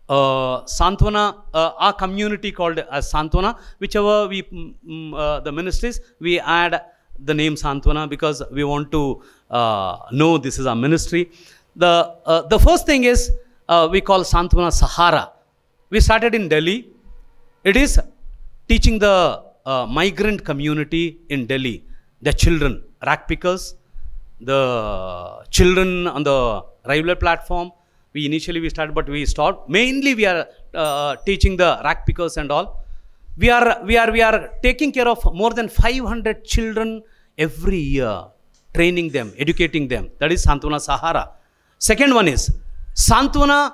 Santwana, our community called as Santwana, whichever we, the ministries, we add the name Santwana because we want to know this is our ministry. The first thing is we call Santwana Sahara. We started in Delhi. It is teaching the migrant community in Delhi, the children, rack pickers, the children on the railway platform. Initially we started, but we stopped. Mainly we are teaching the rack pickers and all. We are taking care of more than 500 children every year, training them, educating them. That is Santwana Sahara. Second one is Santwana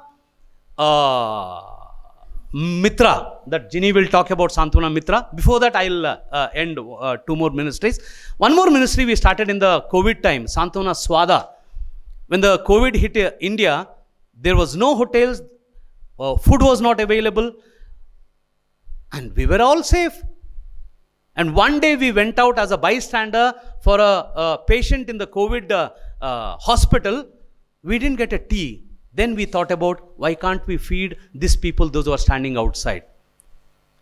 Mitra. That Ginny will talk about Santwana Mitra. Before that, I'll end two more ministries. One more ministry we started in the COVID time, Santwana Swada. When the COVID hit India, there was no hotels, food was not available, and we were all safe. And one day we went out as a bystander for a patient in the COVID hospital. We didn't get a tea. Then we thought about why can't we feed these people, those who are standing outside.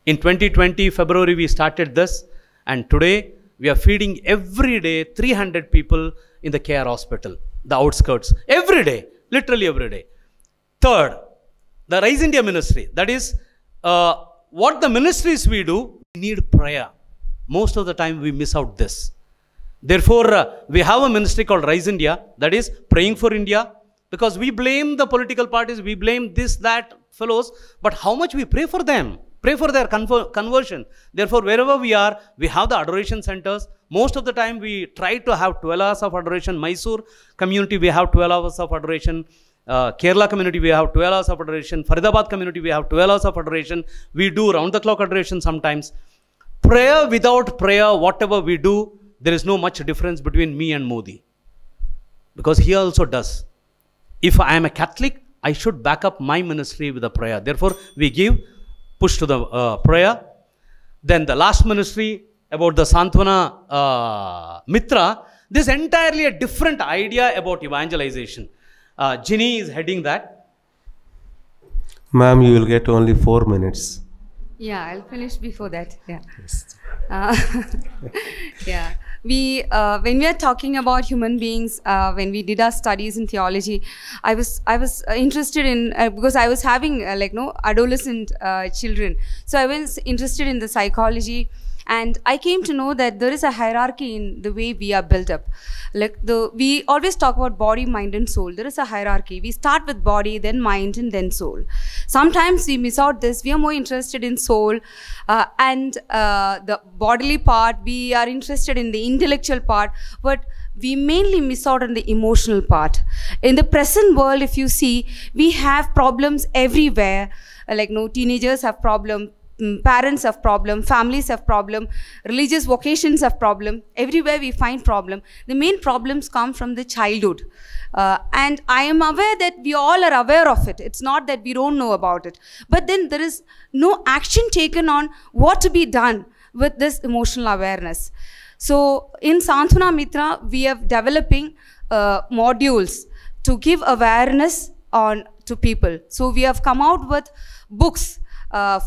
In 2020, February, we started this, and today we are feeding every day 300 people in the care hospital, the outskirts, every day, literally every day. Third, the Rise India ministry. That is what the ministries we do, we need prayer. Most of the time we miss out this. Therefore, we have a ministry called Rise India, that is praying for India, because we blame the political parties, we blame this, that, fellows, but how much we pray for them, pray for their conversion. Therefore, wherever we are, we have the adoration centers. Most of the time we try to have 12 hours of adoration. Mysore community, we have 12 hours of adoration. Kerala community, we have 12 hours of adoration. Faridabad community, we have 12 hours of adoration. We do round-the-clock adoration sometimes. Prayer without prayer, whatever we do, there is no much difference between me and Modi. Because he also does. If I am a Catholic, I should back up my ministry with a prayer. Therefore, we give push to the prayer. Then the last ministry about the Santwana Mitra, this is entirely a different idea about evangelization. Ginny is heading that. Ma'am, you will get only 4 minutes. Yeah, I'll finish before that. Yeah. Yes. Yeah. When we are talking about human beings, when we did our studies in theology, I was interested in because I was having adolescent children, so I was interested in the psychology. And I came to know that there is a hierarchy in the way we are built up. We always talk about body, mind and soul. There is a hierarchy. We start with body, then mind and then soul. Sometimes we miss out this. We are more interested in soul and the bodily part. We are interested in the intellectual part, but we mainly miss out on the emotional part. In the present world, if you see, we have problems everywhere. Teenagers have problems. Parents have problem, families have problem, religious vocations have problem. Everywhere we find problem. The main problems come from the childhood. And I am aware that we all are aware of it. It's not that we don't know about it. But then there is no action taken on what to be done with this emotional awareness. So in Santhana Mitra, we are developing modules to give awareness to people. So we have come out with books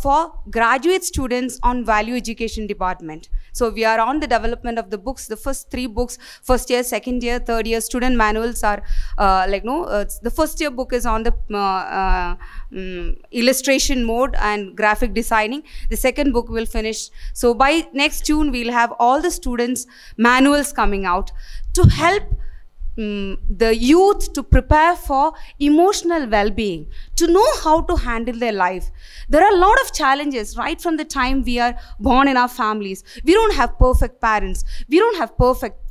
for graduate students on value education department. So we are on the development of the books. The first 3 books, first year, second year, third year student manuals are the first year book is on the illustration mode and graphic designing. The second book will finish. So by next June, we'll have all the students manuals coming out to help the youth to prepare for emotional well-being, to know how to handle their life. There are a lot of challenges right from the time we are born in our families. We don't have perfect parents. We don't have perfect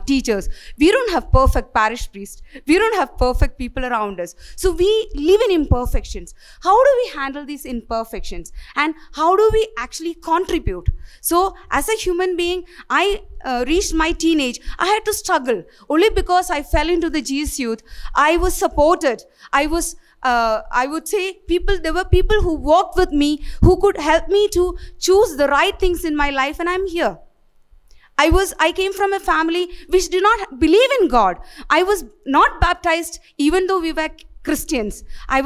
teachers. We don't have perfect parish priests. We don't have perfect people around us. So we live in imperfections. How do we handle these imperfections? And how do we actually contribute? So as a human being, I reached my teenage. I had to struggle. Only because I fell into the GS Youth, I was supported. I would say there were people who walked with me, who could help me to choose the right things in my life, and I'm here. I came from a family which did not believe in God. I was not baptized even though we were Christians. I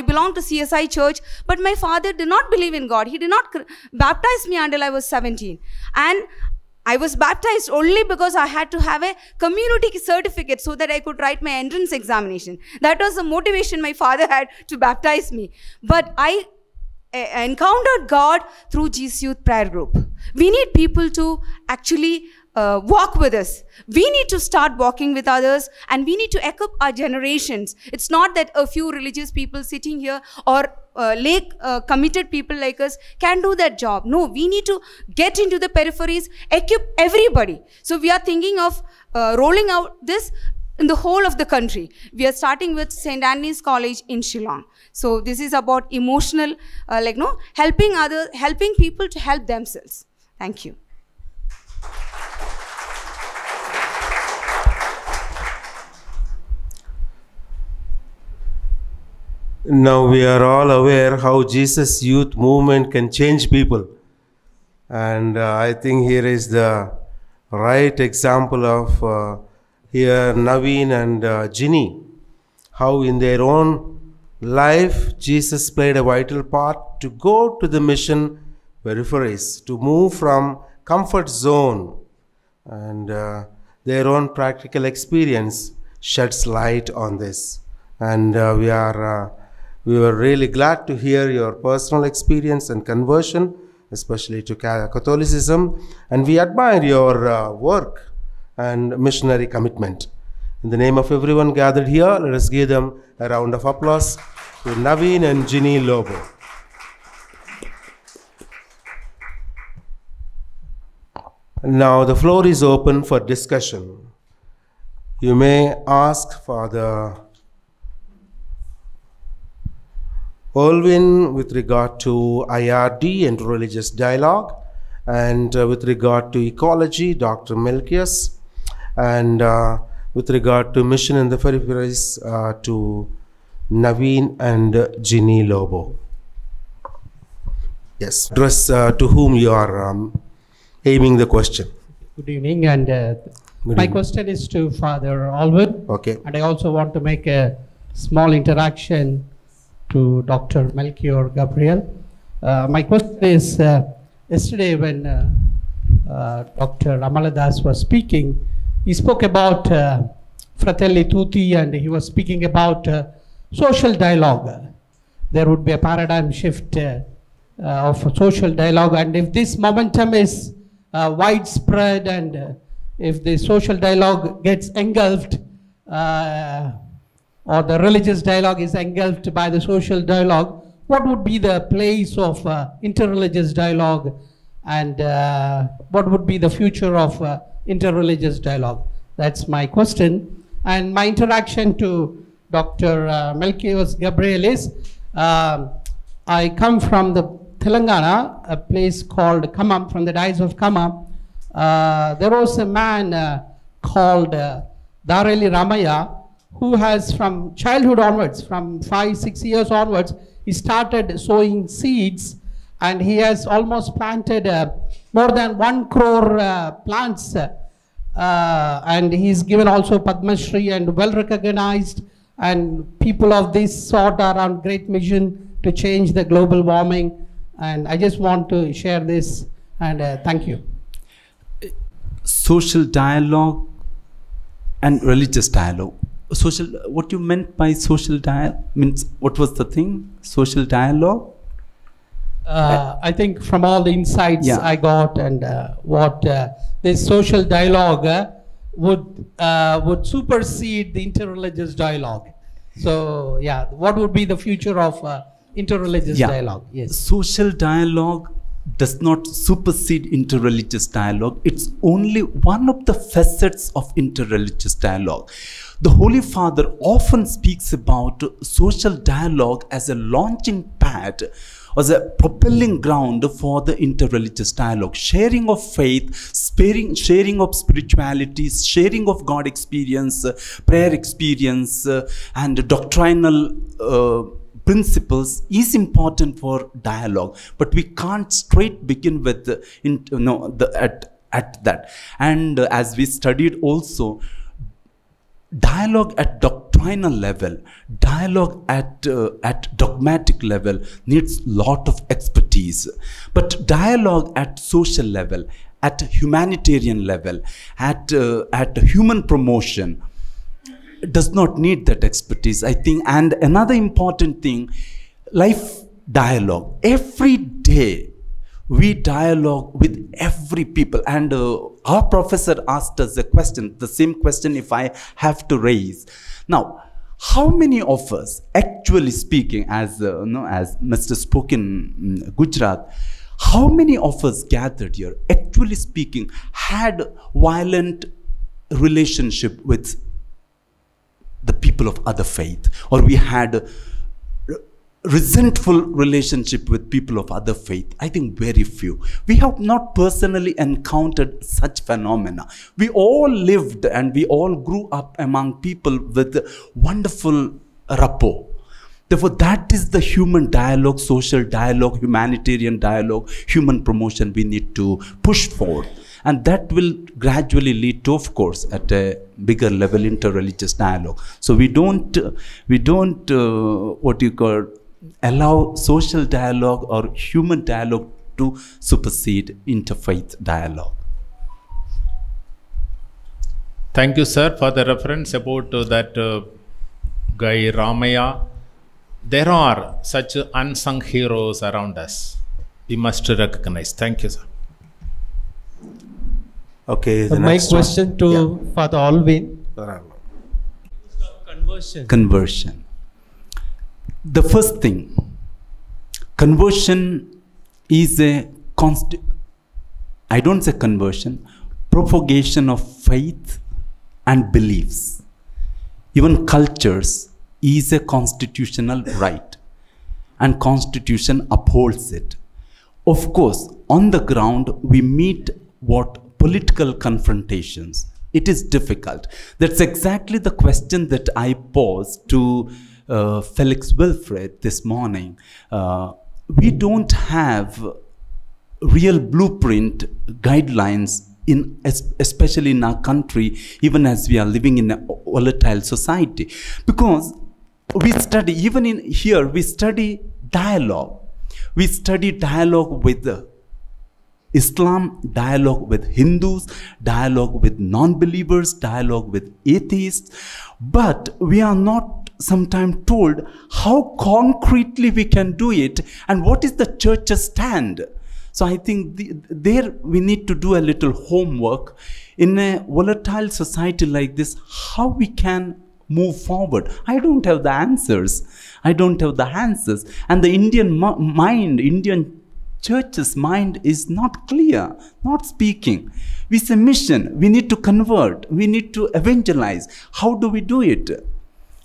belonged to CSI church, but my father did not believe in God. He did not baptize me until I was 17. And I was baptized only because I had to have a community certificate so that I could write my entrance examination. That was the motivation my father had to baptize me. But I encountered God through GS Youth prayer group. We need people to actually walk with us. We need to start walking with others, and we need to equip our generations. It's not that a few religious people sitting here or committed people like us can do that job. No, we need to get into the peripheries, equip everybody. So we are thinking of rolling out this in the whole of the country. We are starting with St. Anthony's College in Shillong. So this is about emotional, helping people to help themselves. Thank you. Now we are all aware how Jesus Youth Movement can change people. And I think here is the right example of here Naveen and Ginny, how in their own life Jesus played a vital part to go to the mission peripheries, to move from comfort zone, and their own practical experience sheds light on this. And we were really glad to hear your personal experience and conversion, especially to Catholicism, and we admire your work and missionary commitment. In the name of everyone gathered here, let us give them a round of applause to Naveen and Ginny Lobo. Now the floor is open for discussion. You may ask Father Olvin with regard to IRD and religious dialogue, and with regard to ecology, Dr. Melchius, and with regard to mission in the peripheries, to Naveen and Ginny Lobo. Yes, address to whom you are aiming the question. Good evening, and my question is to Father Alvin. Okay. And I also want to make a small interaction to Dr. Melchior Gabriel. My question is, yesterday when Dr. Ramaladas was speaking, he spoke about Fratelli Tutti, and he was speaking about social dialogue. There would be a paradigm shift of social dialogue, and if this momentum is widespread, and if the social dialogue gets engulfed, or the religious dialogue is engulfed by the social dialogue, what would be the place of interreligious dialogue, and what would be the future of interreligious dialogue? That's my question. And my interaction to Dr. Melchios Gabriel is, I come from the Telangana, a place called Khammam, from the diocese of Khammam. There was a man called Dareli Ramaya, who has from childhood onwards, from 5-6 years onwards, he started sowing seeds, and he has almost planted more than 1 crore plants, and he's given also Padma Shri and well recognized, and people of this sort are on great mission to change the global warming, and I just want to share this, and thank you. Social dialogue and religious dialogue. Social, what you meant by social dialogue means, what was the thing? Social dialogue? I think from all the insights I got, and what this social dialogue would supersede the interreligious dialogue. So yeah, what would be the future of interreligious dialogue? Yes. Social dialogue does not supersede interreligious dialogue. It's only one of the facets of interreligious dialogue. The Holy Father often speaks about social dialogue as a launching pad, as a propelling ground for the interreligious dialogue. Sharing of faith, sharing of spirituality, sharing of God experience, prayer experience, and doctrinal principles is important for dialogue, but we can't straight begin with at that. And as we studied also, dialogue at doctrinal level, dialogue at dogmatic level needs lot of expertise, but dialogue at social level, at humanitarian level, at human promotion does not need that expertise, I think. And another important thing, life dialogue. Every day we dialogue with every people, and our professor asked us a question, the same question if I have to raise. Now, how many of us, actually speaking, as Mr. spoke in Gujarat, how many of us gathered here, actually speaking, had violent relationship with the people of other faith, or we had resentful relationship with people of other faith? I think very few. We have not personally encountered such phenomena. We all lived and we all grew up among people with wonderful rapport. Therefore, that is the human dialogue, social dialogue, humanitarian dialogue, human promotion we need to push forward. And that will gradually lead to, of course, at a bigger level, interreligious dialogue. So we don't what you call, allow social dialogue or human dialogue to supersede interfaith dialogue. Thank you, sir, for the reference about that guy Ramaya. There are such unsung heroes around us. We must recognize. Thank you, sir. Okay, the my next question to Father Alvin. Conversion. The first thing, conversion is a I don't say conversion, propagation of faith and beliefs, even cultures, is a constitutional right, and Constitution upholds it. Of course, on the ground we meet what political confrontations. It is difficult. That's exactly the question that I posed to Felix Wilfred this morning. We don't have real blueprint guidelines, especially in our country, even as we are living in a volatile society. Because we study, even in here, we study dialogue. We study dialogue with Islam, dialogue with Hindus, dialogue with non-believers, dialogue with atheists. But we are not sometimes told how concretely we can do it and what is the church's stand. So I think there we need to do a little homework. In a volatile society like this, how we can move forward. I don't have the answers. I don't have the answers. And the Indian mind, Indian church's mind is not clear, not speaking. We say mission, we need to convert, we need to evangelize. How do we do it?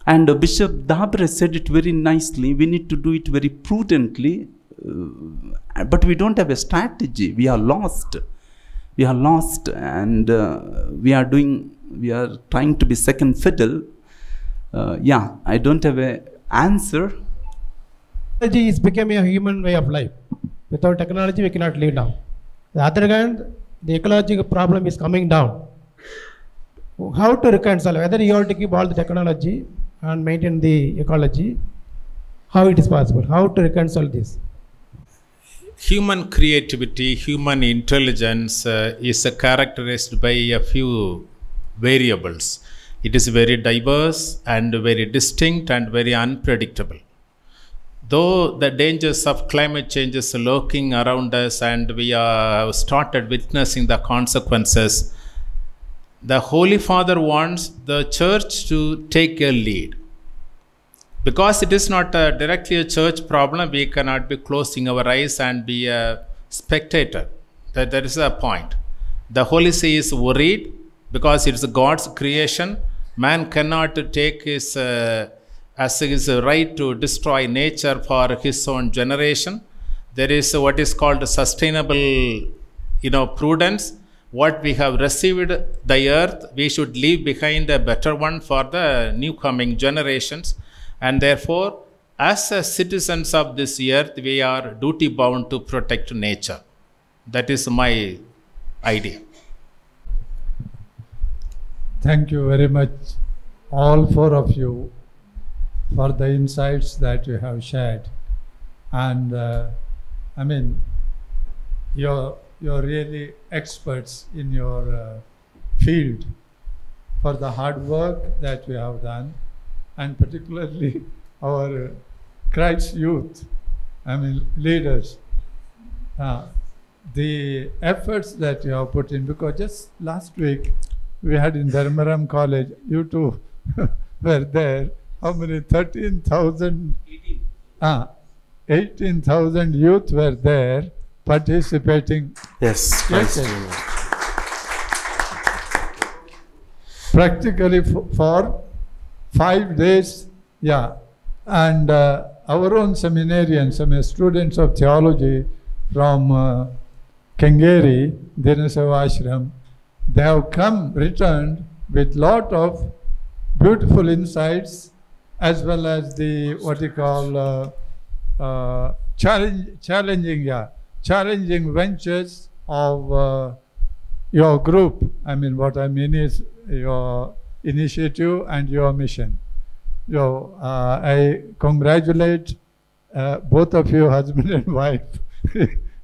And Bishop Dabre said it very nicely, we need to do it very prudently, but we don't have a strategy. We are lost. We are lost, and we are trying to be second fiddle. Yeah, I don't have an answer. Technology is becoming a human way of life. Without technology, we cannot live now. The other hand, the ecological problem is coming down. How to reconcile? Whether you have to keep all the technology and maintain the ecology, how it is possible? How to reconcile this? Human creativity, human intelligence is characterized by a few variables. It is very diverse and very distinct and very unpredictable. Though the dangers of climate change is lurking around us and we have started witnessing the consequences, the Holy Father wants the church to take a lead. Because it is not directly a church problem, we cannot be closing our eyes and be a spectator. That is the point. The Holy See is worried because it is God's creation. Man cannot take his as his right to destroy nature for his own generation. There is what is called sustainable, prudence. What we have received, the earth, we should leave behind a better one for the new coming generations. And therefore, as citizens of this earth, we are duty bound to protect nature. That is my idea. Thank you very much, all four of you, for the insights that you have shared. And I mean, you're really experts in your field for the hard work that you have done, and particularly our Christ youth, I mean leaders, the efforts that you have put in, because just last week we had in Dharmaram College, you two were there. How many? 13,000? 18,000 youth were there participating. Yes. Practically for 5 days, yeah. And our own seminarians, some students of theology from Kengeri, Dinasava Ashram, they have returned with lot of beautiful insights, as well as the what you call challenging ventures of your group. I mean, what I mean is your initiative and your mission. So I congratulate both of you, husband and wife.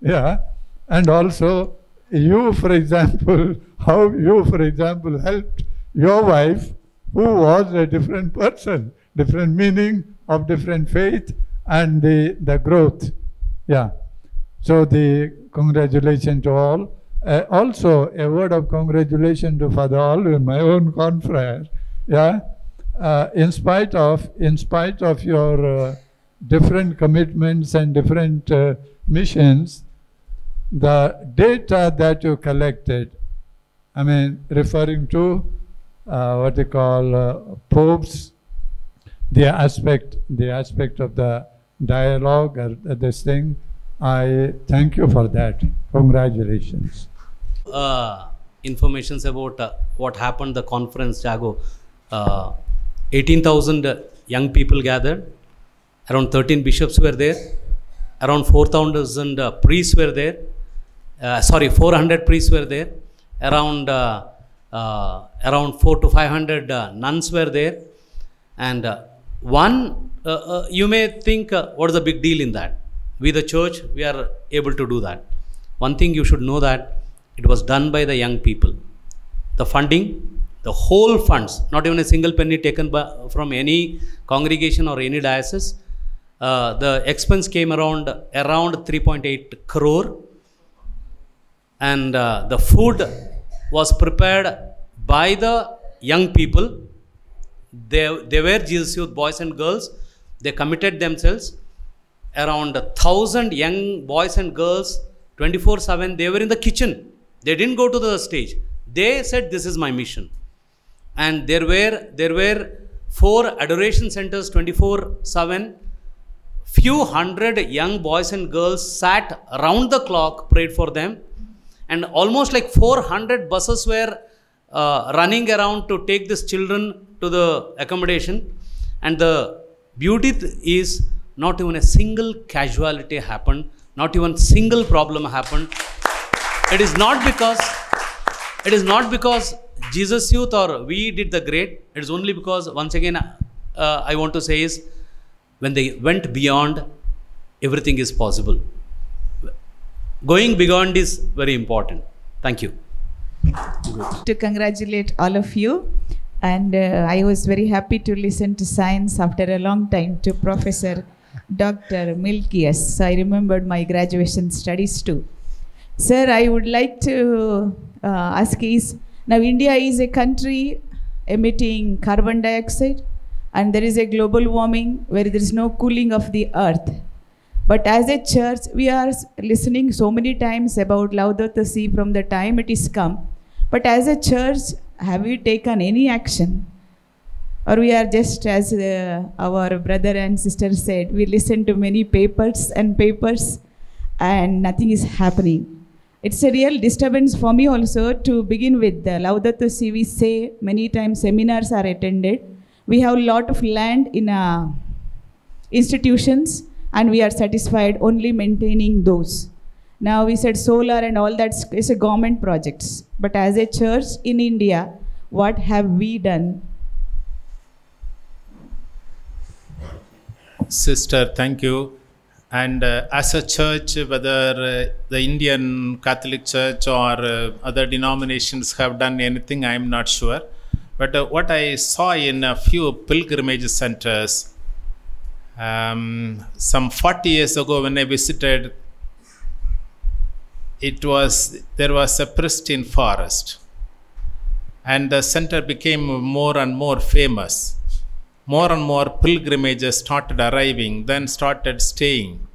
Yeah, and also you, for example, how you, for example, helped your wife, who was a different person, different meaning of different faith, and the growth. Yeah. So the congratulations to all. Also a word of congratulations to Father Alvin, my own confrere. Yeah. In spite of your different commitments and different missions, the data that you collected, I mean, referring to what they call popes, the aspect of the dialogue or this thing, I thank you for that. Congratulations. Informations about what happened the conference, Jago. 18,000 young people gathered. Around 13 bishops were there. Around 4,000 priests were there. 400 priests were there. Around 400 to 500 nuns were there. And you may think, what is the big deal in that? we the church, we are able to do that. One thing you should know, that it was done by the young people. The funding, the whole funds, not even a single penny taken from any congregation or any diocese. The expense came around 3.8 crore, and the food was prepared by the young people. They were Jesus Youth boys and girls. They committed themselves. Around 1,000 young boys and girls, 24/7, they were in the kitchen. They didn't go to the stage. They said, this is my mission. And there were 4 adoration centers, 24/7. Few hundred young boys and girls sat around the clock, prayed for them. And almost like 400 buses were running around to take these children to the accommodation. And the beauty is, not even a single casualty happened, not even single problem happened. It is not because Jesus Youth or we did the great. It is only because, once again, I want to say is, when they went beyond, everything is possible. Going beyond is very important. Thank you. To congratulate all of you, and I was very happy to listen to science after a long time to Professor Dr. Milkias. So I remembered my graduation studies too. Sir, I would like to ask is, now India is a country emitting carbon dioxide, and there is a global warming where there is no cooling of the earth. But as a church, we are listening so many times about Laudato Si from the time it is come. But as a church, have we taken any action? Or we are just, as our brother and sister said, we listen to many papers and nothing is happening. It's a real disturbance for me also to begin with. The Laudato Si, we say many times seminars are attended. We have a lot of land in institutions, and we are satisfied only maintaining those. Now we said solar and all that is a government projects. But as a church in India, what have we done? Sister, thank you. And as a church, whether the Indian Catholic Church or other denominations have done anything, I am not sure. But what I saw in a few pilgrimage centers, some 40 years ago when I visited, there was a pristine forest, and the center became more and more famous. More and more pilgrimages started arriving, then started staying.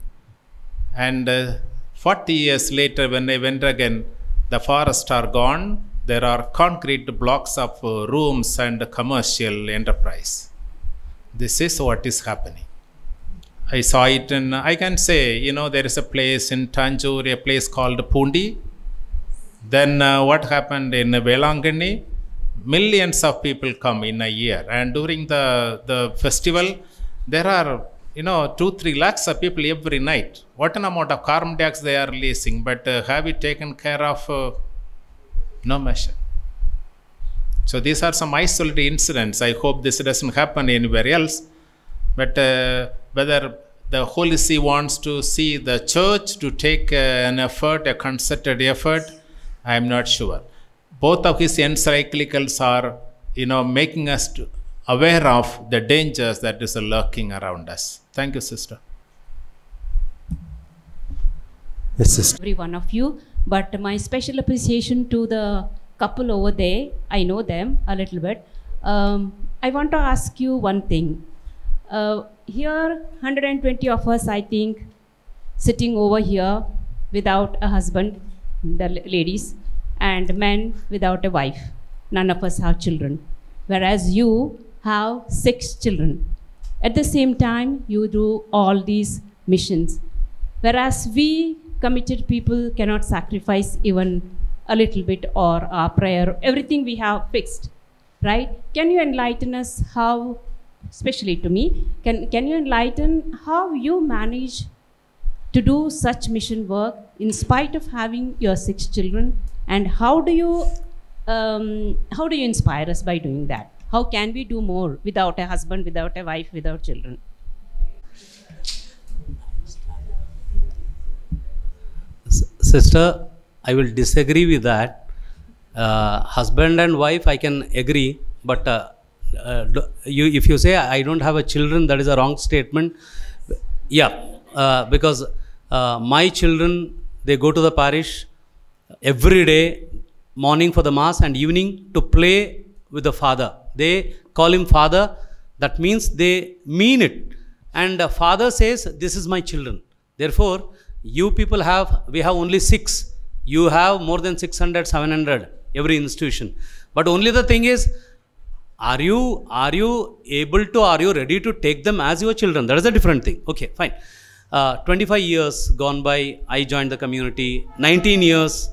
And 40 years later, when I went again, the forests are gone. There are concrete blocks of rooms and commercial enterprise. This is what is happening. I saw it in, I can say, there is a place in Tanjore, a place called Pundi. Then what happened in Velangani? Millions of people come in a year, and during the festival, there are 2-3 lakhs of people every night. What an amount of carbon dioxide they are releasing, but have we taken care of? No measure. So these are some isolated incidents. I hope this doesn't happen anywhere else. But whether the Holy See wants to see the church to take an effort, a concerted effort, I am not sure. Both of his encyclicals are, making us aware of the dangers that is lurking around us. Thank you, sister. Yes, sister. Every one of you, but my special appreciation to the couple over there. I know them a little bit. I want to ask you one thing. Here, 120 of us, I think, sitting over here without a husband, the ladies, and men without a wife. None of us have children. Whereas you have 6 children. At the same time, you do all these missions. Whereas we committed people cannot sacrifice even a little bit, or our prayer, everything we have fixed, right? Can you enlighten us how, especially to me, can you enlighten how you manage to do such mission work in spite of having your 6 children? And how do you inspire us by doing that? How can we do more without a husband, without a wife, without children? Sister, I will disagree with that. Husband and wife, I can agree, but if you say I don't have a children, that is a wrong statement. Yeah, because my children, they go to the parish every day, morning for the mass and evening to play with the father. They call him father. That means they mean it. And the father says, this is my children. Therefore, you people we have only 6. You have more than 600, 700, every institution. But only the thing is, are you ready to take them as your children? That is a different thing. Okay, fine. 25 years gone by, I joined the community. 19 years,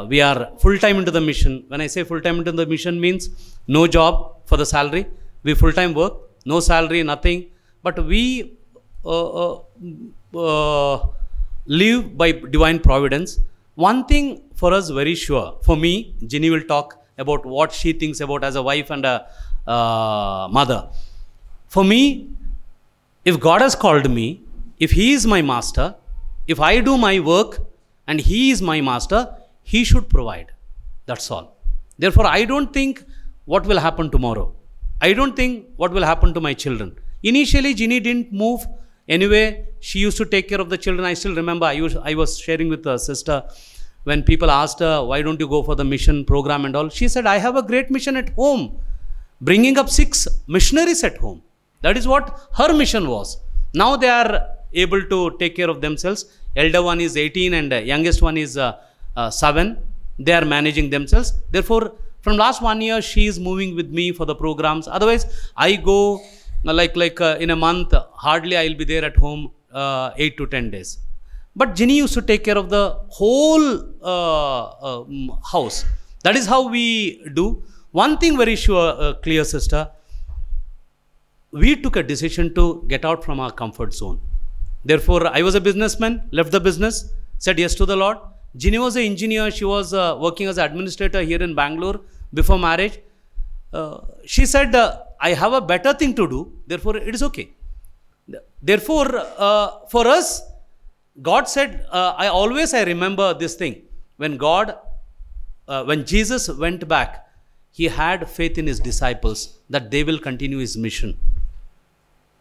we are full-time into the mission. When I say full-time into the mission means no job for the salary. We full-time work, no salary, nothing. But we live by divine providence. One thing for us very sure, for me, Ginny will talk about what she thinks about as a wife and a mother. For me, if God has called me, if He is my master, if I do my work and He is my master, He should provide. That's all. Therefore, I don't think what will happen tomorrow. I don't think what will happen to my children. Initially, Ginny didn't move. Anyway, she used to take care of the children. I still remember I was sharing with a sister when people asked her, why don't you go for the mission program and all? She said, I have a great mission at home, bringing up 6 missionaries at home. That is what her mission was. Now they are able to take care of themselves. Elder one is 18 and youngest one is 7. They are managing themselves. Therefore, from last 1 year, she is moving with me for the programs. Otherwise, I go like in a month, hardly I will be there at home 8 to 10 days. But Ginny used to take care of the whole house. That is how we do. One thing very sure, clear sister, we took a decision to get out from our comfort zone. Therefore, I was a businessman, left the business, said yes to the Lord. Ginny was an engineer. She was working as an administrator here in Bangalore before marriage. She said, I have a better thing to do. Therefore, it is okay. Therefore, for us, God said, I remember this thing. When Jesus went back, He had faith in His disciples that they will continue His mission.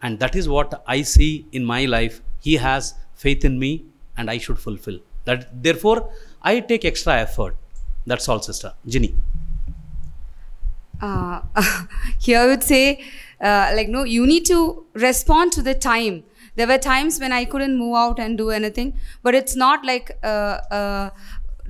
And that is what I see in my life. He has faith in me and I should fulfill. Therefore, I take extra effort. That's all, sister. Ginny. Here I would say, no, you need to respond to the time. There were times when I couldn't move out and do anything, but it's not like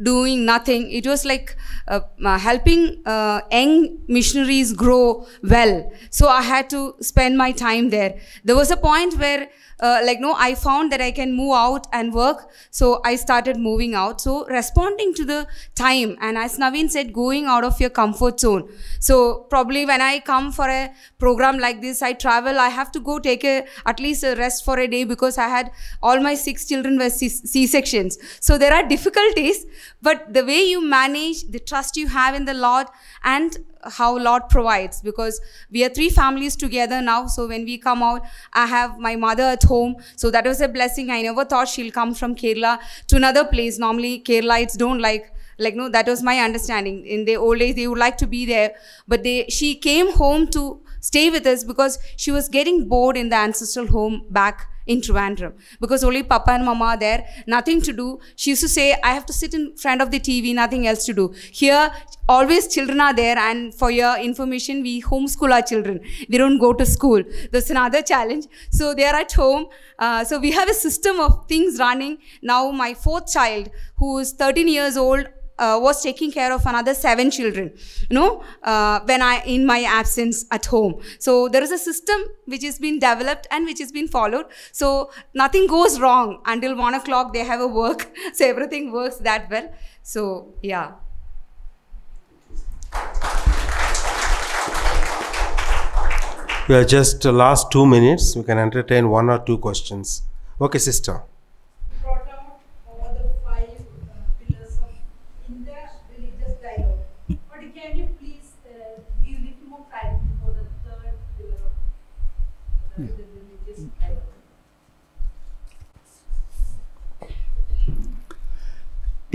doing nothing. It was like helping young missionaries grow well. So I had to spend my time there. There was a point where I found that I can move out and work. So I started moving out. So responding to the time, and as Naveen said, going out of your comfort zone. So probably when I come for a program like this, I travel, I have to go take at least a rest for a day because I had all my 6 children were C-sections. So there are difficulties, but the way you manage, the trust you have in the Lord, and how Lord provides, because we are 3 families together now. So when we come out, I have my mother at home. So that was a blessing. I never thought she'll come from Kerala to another place. Normally Keralites don't no, that was my understanding. In the old days, they would like to be there. But she came home to stay with us because she was getting bored in the ancestral home back in Trivandrum, because only Papa and Mama are there, nothing to do. She used to say, I have to sit in front of the TV, nothing else to do. Here, always children are there, and for your information, we homeschool our children. They don't go to school. That's another challenge. So they are at home. So we have a system of things running. Now my 4th child, who is 13 years old, was taking care of another 7 children, when in my absence at home. So there is a system which has been developed and which has been followed. So nothing goes wrong until 1 o'clock. They have a work, so everything works that well. So yeah. We are just last 2 minutes. We can entertain 1 or 2 questions. Okay, sister.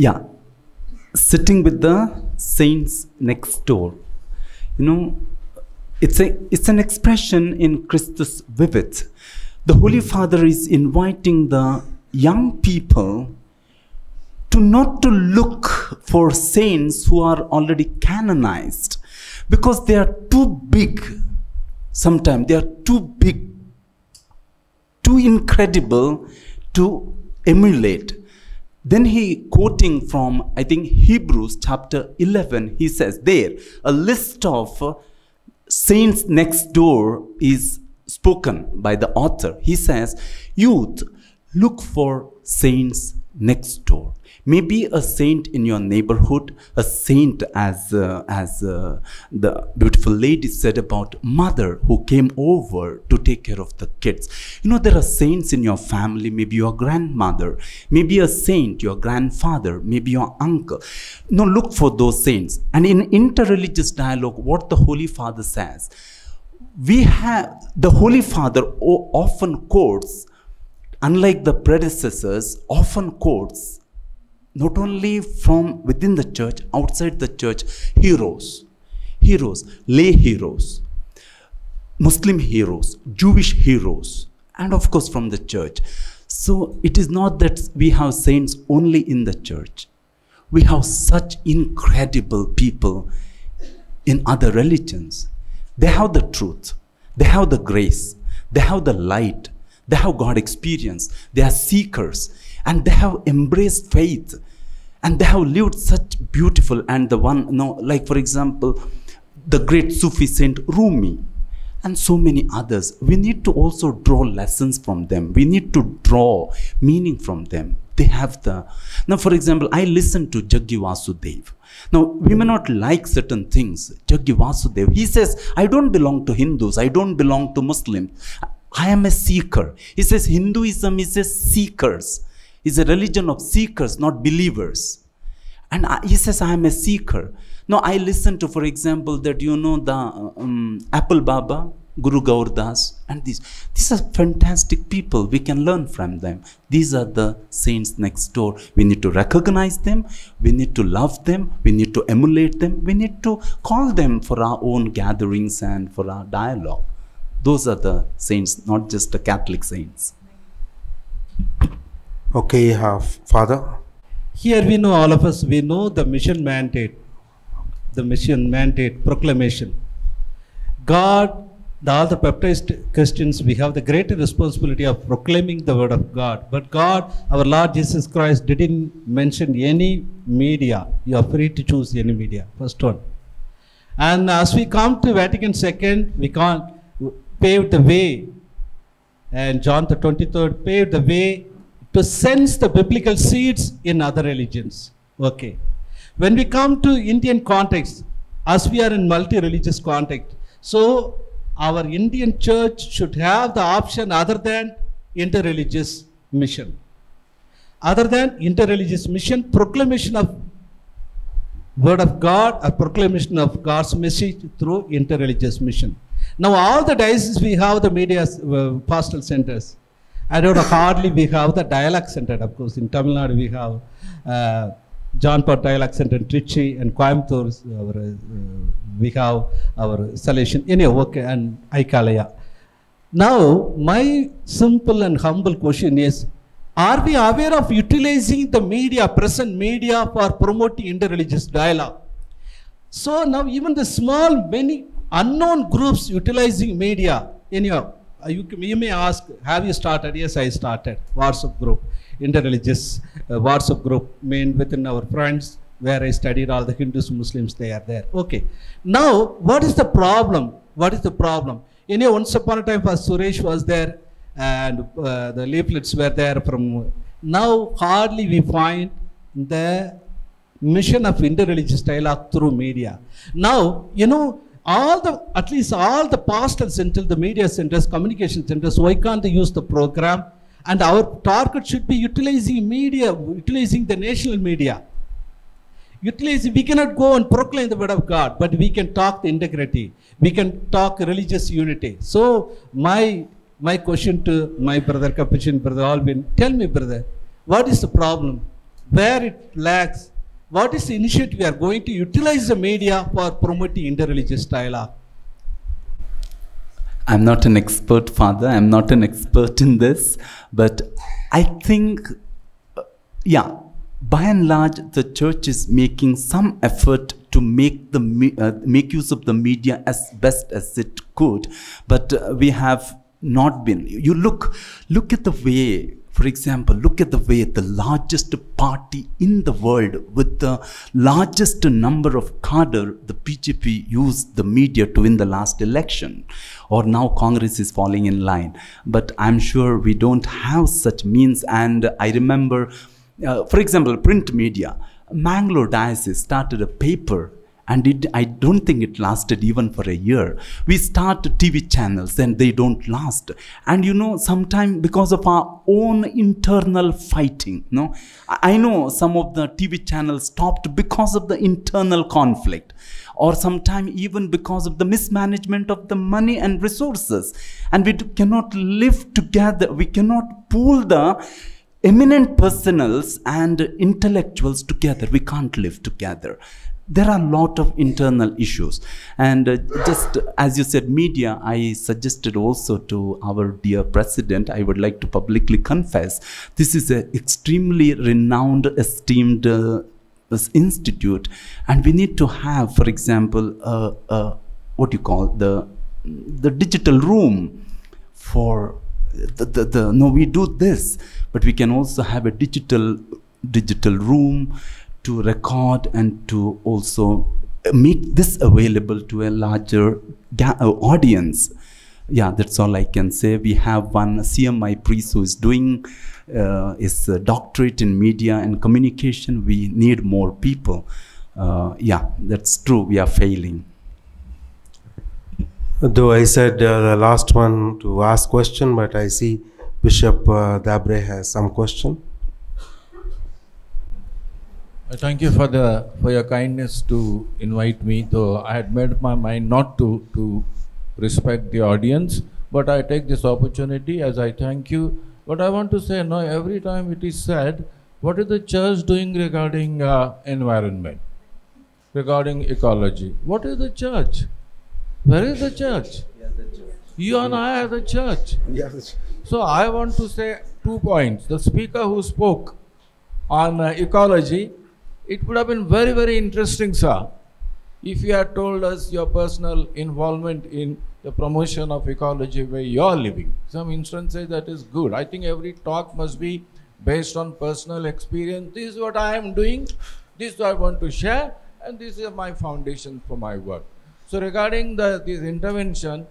Yeah, sitting with the saints next door. You know, it's an expression in Christus Vivit. The Holy Father is inviting the young people to not to look for saints who are already canonized, because they are too big. Sometimes they are too big, too incredible to emulate. Then he, quoting from, I think, Hebrews chapter 11, he says there, a list of saints next door is spoken by the author. He says, youth, look for saints next door. Maybe a saint in your neighborhood, a saint as the beautiful lady said about mother who came over to take care of the kids. You know, there are saints in your family, maybe your grandmother, maybe a saint, your grandfather, maybe your uncle. No, look for those saints. And in interreligious dialogue, what the Holy Father says, the Holy Father often quotes, unlike the predecessors, often quotes not only from within the church, outside the church, heroes, lay heroes, Muslim heroes, Jewish heroes, and of course from the church. So it is not that we have saints only in the church. We have such incredible people in other religions. They have the truth, they have the grace, they have the light, they have God experience, they are seekers, and they have embraced faith, and they have lived such beautiful. And the one, like for example, the great Sufi saint Rumi, and so many others. We need to also draw lessons from them. We need to draw meaning from them. They have now for example, I listen to Jaggi Vasudev. Now, we may not like certain things. Jaggi Vasudev, he says, I don't belong to Hindus, I don't belong to Muslims. I am a seeker. He says Hinduism is a seekers. It's a religion of seekers, not believers. And he says, I am a seeker. Now, I listen to, for example, that, you know, the Apple Baba, Guru Gaur Das, and these are fantastic people. We can learn from them. These are the saints next door. We need to recognize them. We need to love them. We need to emulate them. We need to call them for our own gatherings and for our dialogue. Those are the saints, not just the Catholic saints. Okay, Father. Here we know, all of us, we know the mission mandate proclamation. God, all the baptized Christians, we have the greater responsibility of proclaiming the word of God. But God, our Lord Jesus Christ, didn't mention any media. You are free to choose any media, first one. And as we come to Vatican II, we can't pave the way, and John the 23rd paved the way to sense the biblical seeds in other religions. Okay. When we come to Indian context, as we are in multi-religious context, so our Indian church should have the option other than interreligious mission. Other than interreligious mission, proclamation of word of God, a proclamation of God's message through interreligious mission. Now all the dioceses we have the media pastoral centers. I don't know, hardly we have the dialogue center. Of course, in Tamil Nadu we have John Paul Dialogue Center in Trichy, and Coimbatore we have our Salvation, okay, and Aikalaya. Now, my simple and humble question is, are we aware of utilizing the media, present media, for promoting interreligious dialogue? So now even the small, many unknown groups utilizing media, you may ask, have you started? Yes, I started. WhatsApp group, interreligious WhatsApp group, within our friends, where I studied all the Hindus, Muslims, they are there. Okay. Now, what is the problem? What is the problem? Once upon a time, Suresh was there, and the leaflets were there from. Now, hardly we find the mission of interreligious dialogue through media. Now, at least all the pastoral centers, the media centers, communication centers, why can't they use the program? And our target should be utilizing media, utilizing the national media. We cannot go and proclaim the word of God, but we can talk the integrity. We can talk religious unity. So my question to my brother, Capuchin, brother Alvin, tell me, brother, what is the problem? where it lacks, what is the initiative we are going to utilize the media for promoting interreligious dialogue? I'm not an expert, Father. I'm not an expert in this. But I think, by and large, the church is making some effort to make use of the media as best as it could. But we have not been. You look at the way, for example, look at the way the largest party in the world with the largest number of cadre, the BJP, used the media to win the last election. Or now Congress is falling in line. But I'm sure we don't have such means. And I remember, for example, print media. Bangalore diocese started a paper, and I don't think it lasted even for a year. We start TV channels and they don't last. And you know, sometimes because of our own internal fighting, I know some of the TV channels stopped because of the internal conflict, or sometimes even because of the mismanagement of the money and resources. And we cannot live together. We cannot pool the eminent personals and intellectuals together. We can't live together. There are a lot of internal issues. And just as you said, media, I suggested also to our dear president, I would like to publicly confess, this is an extremely renowned, esteemed institute. And we need to have, for example, what you call the digital room for no, we do this, but we can also have a digital room to record and to also make this available to a larger audience. Yeah, that's all I can say. We have one CMI priest who is doing his doctorate in media and communication. We need more people. Yeah, that's true. We are failing. Though I said the last one to ask question, but I see Bishop Dabre has some question. Thank you for your kindness to invite me. Though I had made my mind not to respect the audience, but I take this opportunity as I thank you. But I want to say, no, every time it is said, what is the church doing regarding environment, regarding ecology? What is the church? Where is the church? You and I are the church. So I want to say 2 points. The speaker who spoke on ecology, it would have been very, very interesting, sir, if you had told us your personal involvement in the promotion of ecology where you are living. Some instances that is good. I think every talk must be based on personal experience. This is what I am doing, this is what I want to share, and this is my foundation for my work. So regarding this intervention,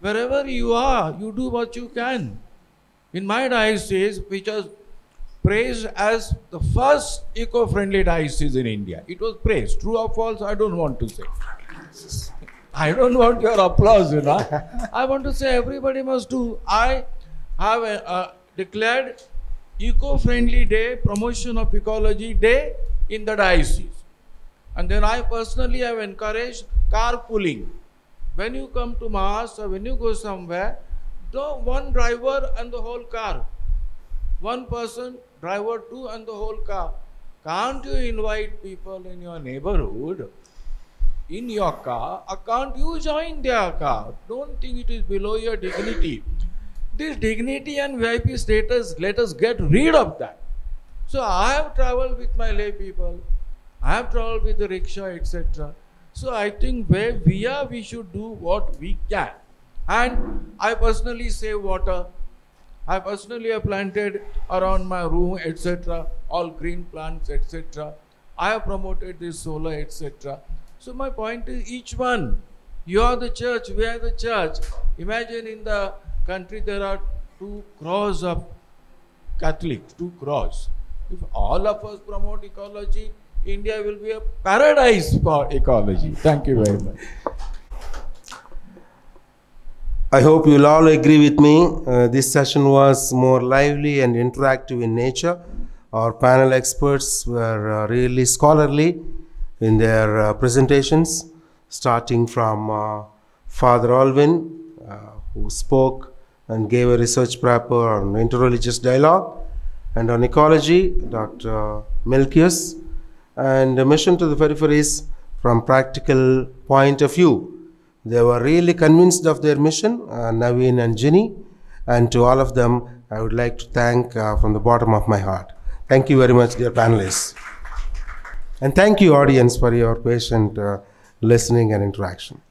wherever you are, you do what you can. In my diocese, which was praised as the first eco-friendly diocese in India. It was praised. True or false, I don't want to say. I don't want your applause, you know. I want to say everybody must do. I have declared eco-friendly day, promotion of ecology day in the diocese. And then I personally have encouraged carpooling. When you come to Mass or when you go somewhere, one driver and the whole car. One person, driver 2 and the whole car. Can't you invite people in your neighborhood in your car, or can't you join their car? Don't think it is below your dignity. This dignity and VIP status, let us get rid of that. So I have traveled with my lay people, I have traveled with the rickshaw, etc. So I think where we are, we should do what we can. And I personally save water. I personally have planted around my room, etc., all green plants, etc. I have promoted this solar, etc. So my point is, each one, you are the church, we are the church. Imagine in the country there are 2 crores of Catholics, 2 crores. If all of us promote ecology, India will be a paradise for ecology. Thank you very much. I hope you'll all agree with me. This session was more lively and interactive in nature. Our panel experts were really scholarly in their presentations, starting from Father Alvin, who spoke and gave a research paper on interreligious dialogue, and on ecology, Dr. Milkius, and mission to the peripheries from practical point of view. They were really convinced of their mission, Naveen and Ginny, and to all of them, I would like to thank from the bottom of my heart. Thank you very much, dear panelists. And thank you, audience, for your patient listening and interaction.